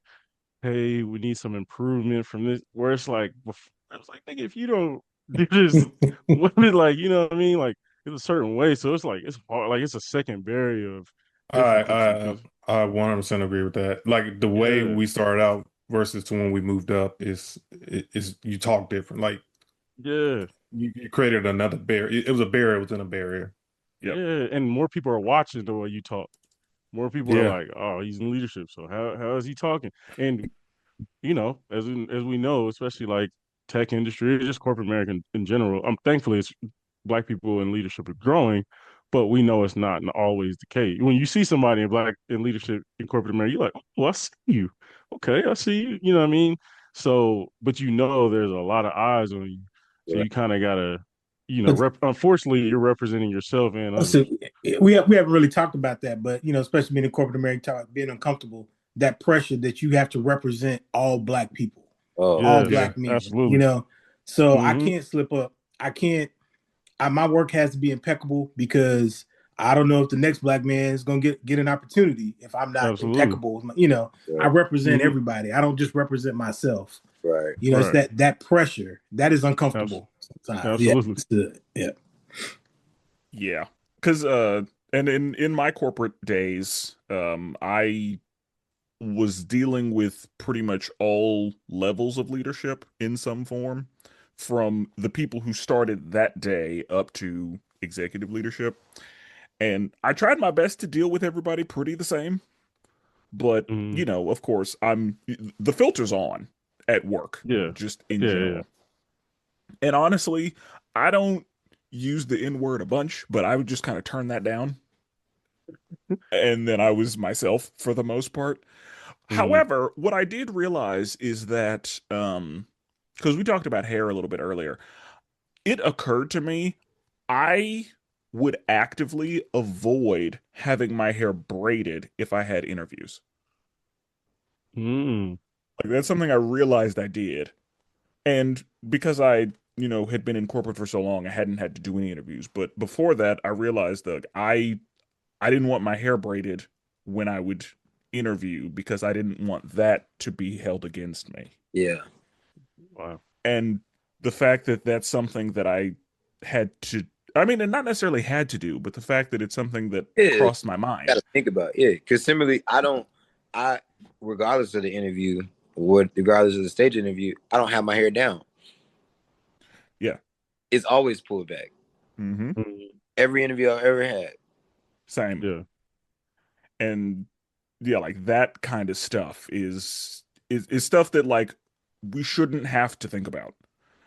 hey, we need some improvement from this. Where it's like, nigga, if you don't do this, like, you know what I mean? Like, it's a certain way. So it's like, it's hard. Like, it's a second barrier of difficulty. I 100% agree with that. Like the way we started out versus to when we moved up is you talk different. Like you created another barrier. It was a barrier within a barrier. Yeah, and more people are watching the way you talk. More people are like, oh, he's in leadership, so how is he talking? And you know, as we know, especially like tech industry, just corporate America in general. Thankfully it's black people in leadership are growing, but we know it's not always the case. When you see somebody in leadership in corporate America, you're like, oh, I see you. Okay, I see you. You know what I mean? So, but you know, there's a lot of eyes on you, so you kind of gotta, you know, unfortunately, you're representing yourself and others. So we haven't really talked about that, but you know, especially being in corporate America, being uncomfortable, that pressure that you have to represent all black people, all black men. absolutely. You know, So I Mm-hmm. can't slip up. I can't. My work has to be impeccable because I don't know if the next black man is gonna get an opportunity if I'm not Absolutely. impeccable. You know, I Right. represent Mm-hmm. everybody. I don't just represent myself. Right. You know, it's Right. that pressure that is Abs- uncomfortable sometimes. Yeah, absolutely. yeah. Yeah. Because and in my corporate days, I was dealing with pretty much all levels of leadership in some form, from the people who started that day up to executive leadership. And I tried my best to deal with everybody pretty the same, but Mm-hmm. of course, the filter's on at work, Yeah. just in Yeah. Yeah. general. And honestly, I don't use the N word a bunch, but I would just kind of turn that down. And then I was myself for the most part. Mm-hmm. However, what I did realize is that, because we talked about hair a little bit earlier, it occurred to me I would actively avoid having my hair braided if I had interviews. Mm-hmm. Like, that's something I realized I did. And because I had been in corporate for so long, I hadn't had to do any interviews. But before that, I realized that I didn't want my hair braided when I would interview because I didn't want that to be held against me. Yeah. Wow. And the fact that that's something that I had to, I mean, and not necessarily had to do, but the fact that it's something that Yeah. crossed my Got mind. to think about it. Yeah. Because similarly, I regardless of the interview, regardless of the stage interview, I don't have my hair down. Yeah. It's always pulled back. Mm-hmm. Mm-hmm. Every interview I've ever had. Same. Yeah. And yeah, like that kind of stuff is stuff that like we shouldn't have to think about.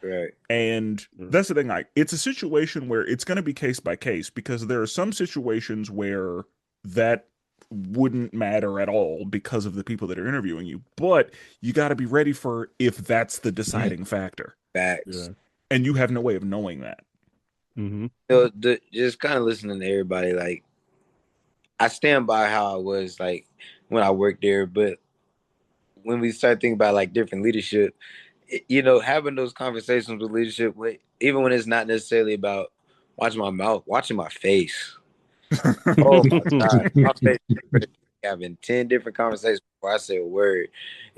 Right. And Yeah. that's the thing, like it's a situation where it's going to be case by case because there are some situations where that wouldn't matter at all because of the people that are interviewing you, but you got to be ready for if that's the deciding factor. Facts. Yeah. And you have no way of knowing that. Mm-hmm. So just kind of listening to everybody, like I stand by how I was like when I worked there, but when we start thinking about like different leadership, having those conversations with leadership, even when it's not necessarily about watching my mouth, watching my face. Oh my God, my face having 10 different conversations before I say a word,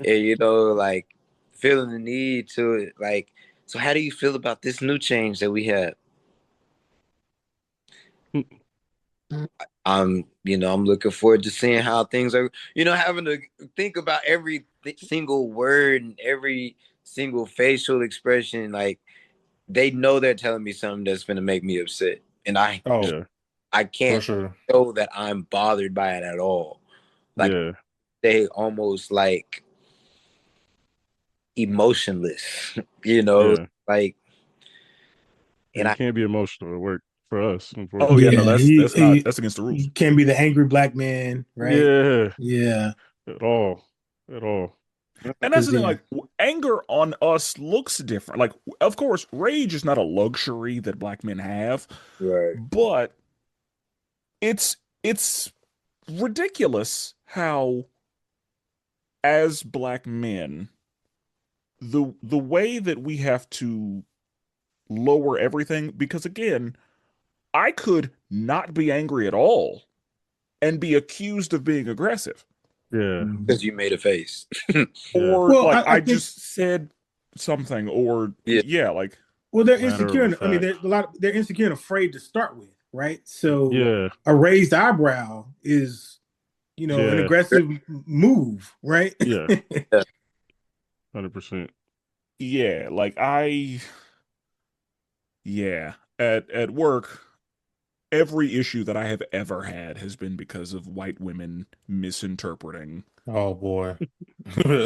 and like feeling the need to like. So, how do you feel about this new change that we have? I'm looking forward to seeing how things are, having to think about every single word and every single facial expression. Like they know they're telling me something that's going to make me upset. And Oh, Yeah. I for can't sure. show that I'm bothered by it at all. Like Yeah. they almost like emotionless, Yeah. like, Yeah. and You I, can't be emotional at work for us, Oh yeah, no, unfortunately. Yeah, that's against the he rules. can be the angry black man, right? Yeah. Yeah, At all. At all. And that's because the thing, yeah, like anger on us looks different. Like, of course, rage is not a luxury that black men have, right. but it's ridiculous how, as black men, the way that we have to lower everything, because again, I could not be angry at all and be accused of being aggressive. Yeah. Mhm. Because you made a face. Yeah. Or Well, like I I think just said something, or Yeah. yeah, like well they're Matter insecure. of I mean, fact. they're insecure and afraid to start with, right? So Yeah. a raised eyebrow is an Yeah. aggressive move, right? Yeah. Yeah. 100%. yeah, like yeah, at work, every issue that I have ever had has been because of white women misinterpreting Oh boy.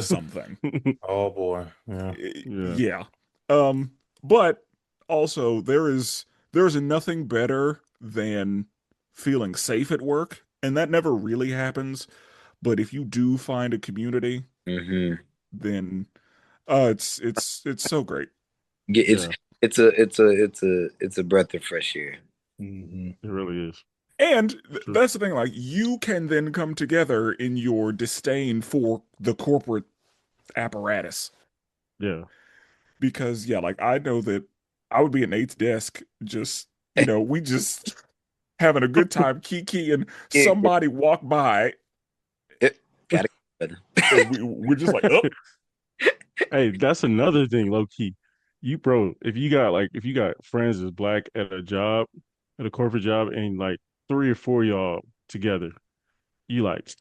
something. Oh boy. Yeah. Yeah. Yeah. Um, but also there is nothing better than feeling safe at work, and that never really happens. But if you do find a community, hmm then it's so great. It's Yeah. it's a breath of fresh air. Mhm. It really is. And True. that's the thing, like you can then come together in your disdain for the corporate apparatus. Yeah. because yeah, like I know that I would be at Nate's desk, just we just having a good time, kiki, and Yeah, somebody walk by, gotta get better. and we're just like, oh, Hey, that's another thing, low key. Bro, if you got friends that's black at a job, at a corporate job, and like three or four of y'all together, you like,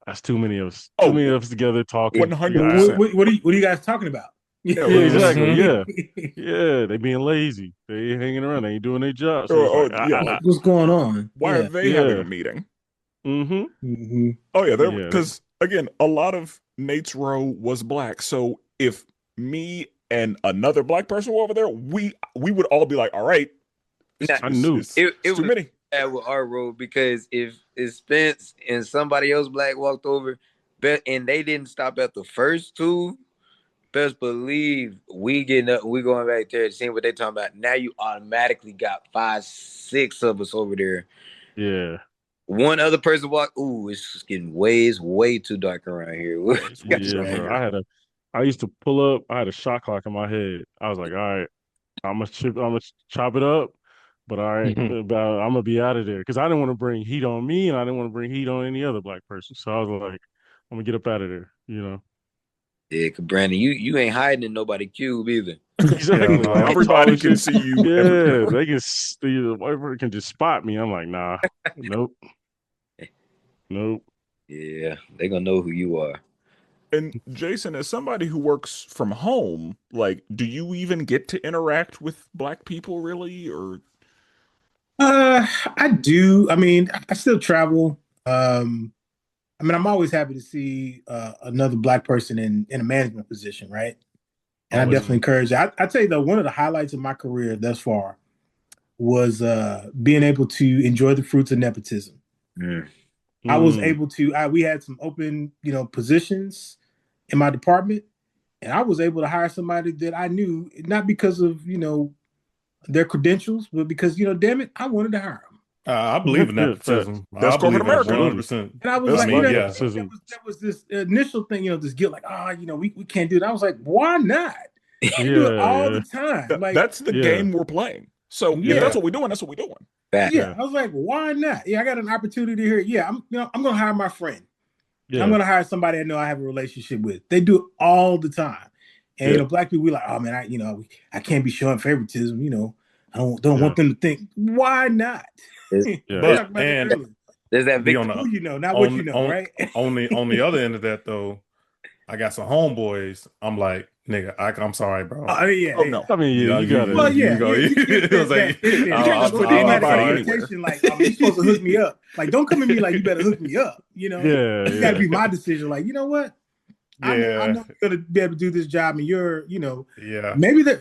that's too many of us. Too oh, many of us together talking. You got, 100%. What are you guys talking about? Yeah, yeah, it's just exactly. Mhm. Yeah. Yeah. They being lazy. They ain't hanging around. They ain't doing their job. So it's or like, yeah, Like, like what's going on? why are they having a yeah. meeting? Mm-hmm. Hmm. Oh yeah, there Yeah. because again, a lot of Nate's row was black. So if me and another black person were over there, we would all be like, all right, Nah, I knew. it it's too was many. bad with our road because if Spence and somebody else black walked over, and they didn't stop at the first two, best believe we getting up, we going back there, seeing what they talking about. Now you automatically got 5, 6 of us over there. Yeah. One other person walk. Ooh, it's way too dark around here. Yeah, bro. I used to pull up. I had a shot clock in my head. I was like, all right, I'm gonna chop it up, but all right, Mhm. but I'm gonna be out of there because I didn't want to bring heat on me, and I didn't want to bring heat on any other black person. So I was like, I'm gonna get up out of there. Yeah, cause Brandon, you ain't hiding in nobody cube either. Hell Exactly. Like no. I'm tall Everybody as can shit. see you Yeah, everywhere. they can. The white person can just spot me. I'm like, nah, nope, nope. Yeah, they gonna know who you are. And Jason, as somebody who works from home, like, do you even get to interact with black people really? Or I do. I mean, I still travel. I mean, I'm always happy to see another black person in a management position, right? And I Always. definitely encourage. I tell you though, one of the highlights of my career thus far was being able to enjoy the fruits of nepotism. Mm. I was Mm, able to. We had some open, positions in my department, and I was able to hire somebody that I knew, not because of their credentials, but because damn it, I wanted to hire them. I believe in facts. nepotism. I that's corporate believe that America. 100%. And I was I That's like, love like Yeah. nepotism. that was this initial thing, this guilt, like, we can't do it. I was like, why not? They do it Yeah, all yeah, the time. Like, that's the yeah, game we're playing. So if yeah, that's what we're doing, that's what we're doing. Fact. yeah. yeah, I was like, why not? Yeah, I got an opportunity here. Yeah, I'm gonna hire my friend. I'm yeah, gonna hire somebody I know I have a relationship with. They do it all the time. And yeah, black people, we like, oh man, I can't be showing favoritism. I don't yeah, want them to think. Why not? There's, We yeah. But talked about that and earlier. there's that to be victim. Who you know, not what you know, right? on the other end of that though, I got some homeboys. I'm like, nigga, I'm sorry, bro. Oh yeah, Oh yeah. no. I mean, yeah, Yeah, you gotta. Well, yeah, you go. yeah. You can't It was fit like, that. You can't just No put I'm automatic anybody sorry. anywhere. expectation. Like, you're supposed to hook me up. Like, don't come at me like you better hook me up. Yeah, It's got to yeah, be my decision. Like, you know what? I Yeah, know you're gonna be able to do this job, and you're, yeah. maybe that.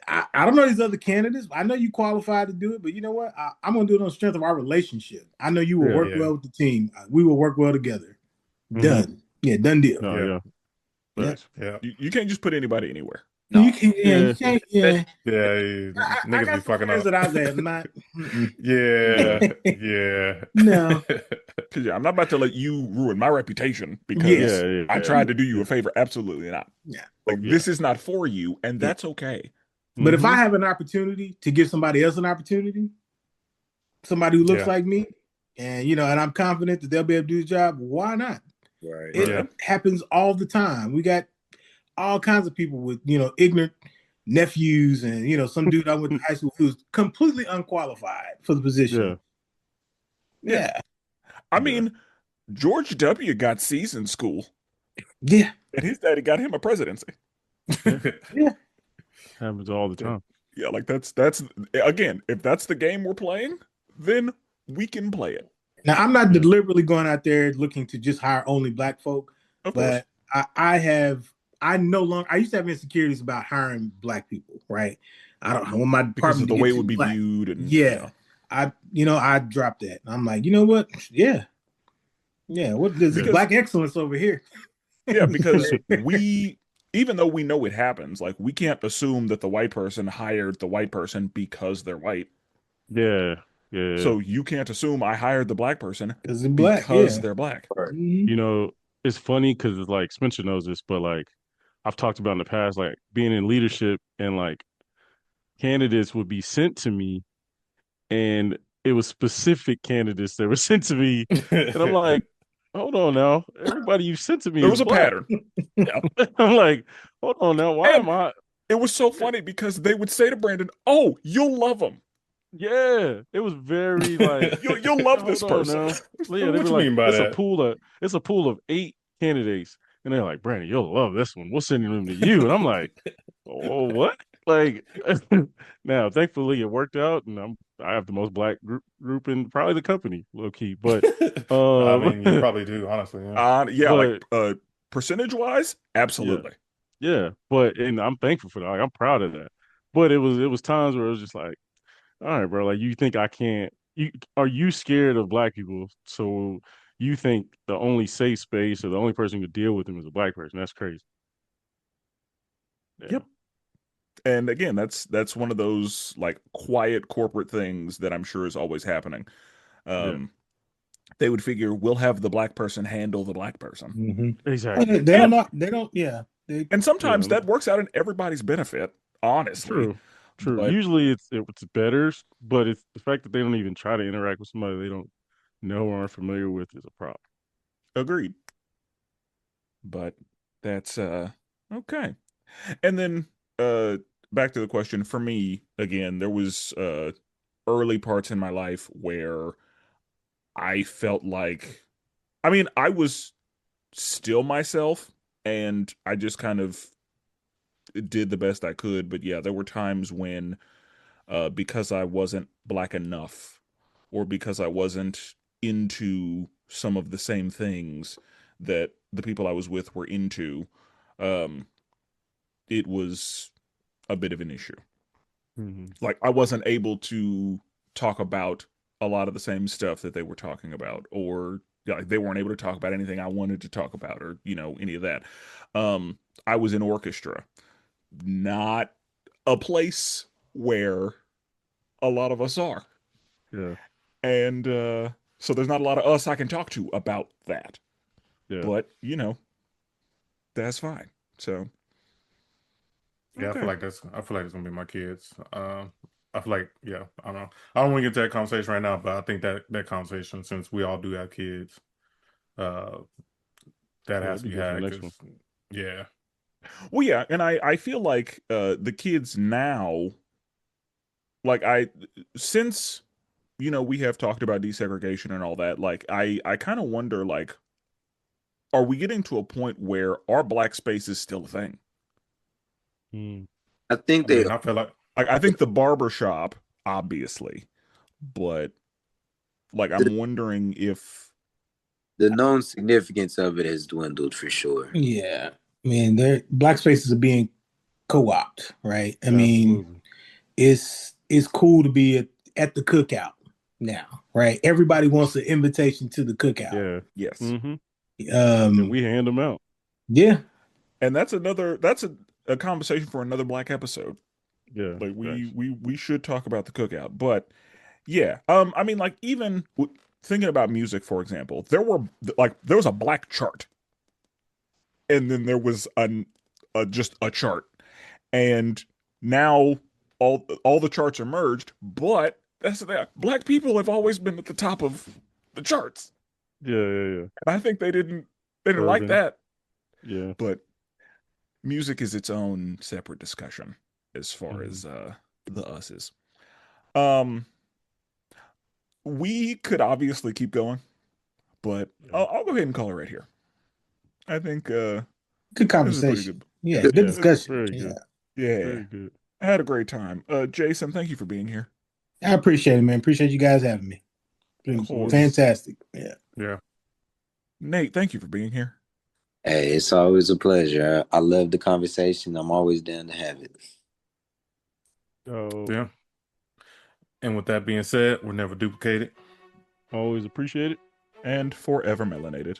I don't know these other candidates. I know you qualified to do it, but you know what? I'm gonna do it on the strength of our relationship. I know you will yeah. work Yeah. well with the team. We will work well together. Mm-hmm. Done. Yeah, done deal. No, Yeah. yeah, Yeah. facts. Yeah. You can't just put anybody anywhere. You No. can't. Yeah, you Yeah, can't. Yeah. Yeah. I Niggas be got some fucking friends up. that I'm not. Mm-mm. Yeah. Yeah. No. Because yeah, I'm not about to let you ruin my reputation Yeah. because yeah, yeah, I yeah, tried to do you yeah, a favor. Absolutely not. Yeah. Like yeah. this is not for you, and Yeah. that's okay. But if I Mm-hmm. have an opportunity to give somebody else an opportunity, somebody who looks Yeah. like me, and I'm confident that they'll be able to do the job, why not? Right. It Yeah. happens all the time. We got all kinds of people with, ignorant nephews and, some dude I went to high school who's completely unqualified for the Yeah, position. Yeah. Yeah. I yeah, mean, George W. got C's in school, Yeah. and his daddy got him a presidency. yeah. Yeah. Happens all the time. Yeah, like that's again, if that's the game we're playing, then we can play it. Now, I'm not Yeah. deliberately going out there looking to just hire only black folk, Of course. but I used to have insecurities about hiring black people, right? I don't want my Because of department the to get way it too would be black. viewed and Yeah. I dropped that. I'm like, you know what? Yeah. Yeah. What is because black excellence over here? yeah, because even though we know it happens, like we can't assume that the white person hired the white person because they're white. Yeah, yeah. So you can't assume I hired the black person Because they're black. because Yeah. they're black. Right. Mhm. It's funny because it's like Spencer knows this, but like I've talked about in the past, like being in leadership and like candidates would be sent to me, and it was specific candidates that were sent to me, and I'm like, hold on now, everybody you sent to me There is was a black. pattern. Yeah. I'm like, hold on now, why And am I? it was so funny because they would say to Brandon, "Oh, you'll love him. Yeah, it was very like, You'll love this hold on person." now. Yeah, they What were you like, mean by that? it's a pool of 8 candidates, and they're like, Brandon, you'll love this one. We'll send them to you, and I'm like, oh, what? Like, now, thankfully, it worked out, and I have the most black group in probably the company, low key. But, I mean, you um, probably do, honestly. Yeah. Yeah, like but percentage wise, yeah, absolutely. yeah. But and I'm thankful for that. Like, I'm proud of that. But it was times where it was just like, all right, bro, like you think I can't are you scared of black people? So you think the only safe space or the only person who could deal with them is a black person? That's crazy. Yeah. Yep. And again, that's one of those like quiet corporate things that I'm sure is always happening. Yeah. Um, they would figure we'll have the black person handle the black person. Mm-hmm. Exactly. They don't And know. They don't. Yeah. They, and sometimes Yeah. that works out in everybody's benefit, honestly. True. True. But Usually it's better, but it's the fact that they don't even try to interact with somebody they don't know or aren't familiar with is a problem. agreed. But that's okay. And then uh back to the question for me again, there was early parts in my life where I felt like I mean, I was still myself and I just kind of did the best I could, but yeah, there were times when because I wasn't black enough or because I wasn't into some of the same things that the people I was with were into, um, it was a bit of an issue. Hmm. Like I wasn't able to talk about a lot of the same stuff that they were talking about, or like they weren't able to talk about anything I wanted to talk about, or any of that. I was in orchestra, not a place where a lot of us are, Yeah. and so there's not a lot of us I can talk to about that. Yeah. But that's fine. So Yeah, okay, I feel like it's gonna be my kids. I feel like, yeah, I don't know. I don't want to get to that conversation right now, but I think that conversation, since we all do have kids, uh, that Yeah, has that'd to be be good for the had next one. because, yeah, well, yeah, and I feel like the kids now, like I since we have talked about desegregation and all that. Like, I kind of wonder, like, are we getting to a point where our black space is still a thing? Mm. I think I they mean, I feel like, Like, I think the barber shop, obviously, but like, the, I'm wondering if, the known significance of it has dwindled for sure. yeah. I mean, black spaces are being co-opted, right? I mean, Absolutely. it's cool to be at the cookout now, right? Everybody wants an invitation to the cookout. Yeah. yes, Hmm. And Um, we hand them out. yeah, and that's a conversation for another black episode. Yeah. Like, we Facts. we we should talk about the cookout, but yeah, I mean, like, even thinking about music, for example, there was a black chart, and then there was just a chart. And now all the charts are merged, but that's the thing. Black people have always been at the top of the charts. Yeah. Yeah. Yeah. And I think they didn't like Urban. that. Yeah. But music is its own separate discussion as far Hmm. as the us's. Um we could obviously keep going, but Yeah. I'll go ahead and call it right here. I think good this is a pretty conversation. good. Yeah, good Yeah. discussion. Very Yeah, good. Yeah. Very good. I had a great time. Jason, thank you for being here. I appreciate it, man. Appreciate you guys having me. Of Been course. fantastic. Yeah. yeah. Nate, thank you for being here. Hey, it's always a pleasure. I love the conversation. I'm always down to have it. So Yeah. And with that being said, we're never duplicated. always appreciate it. And forever melanated.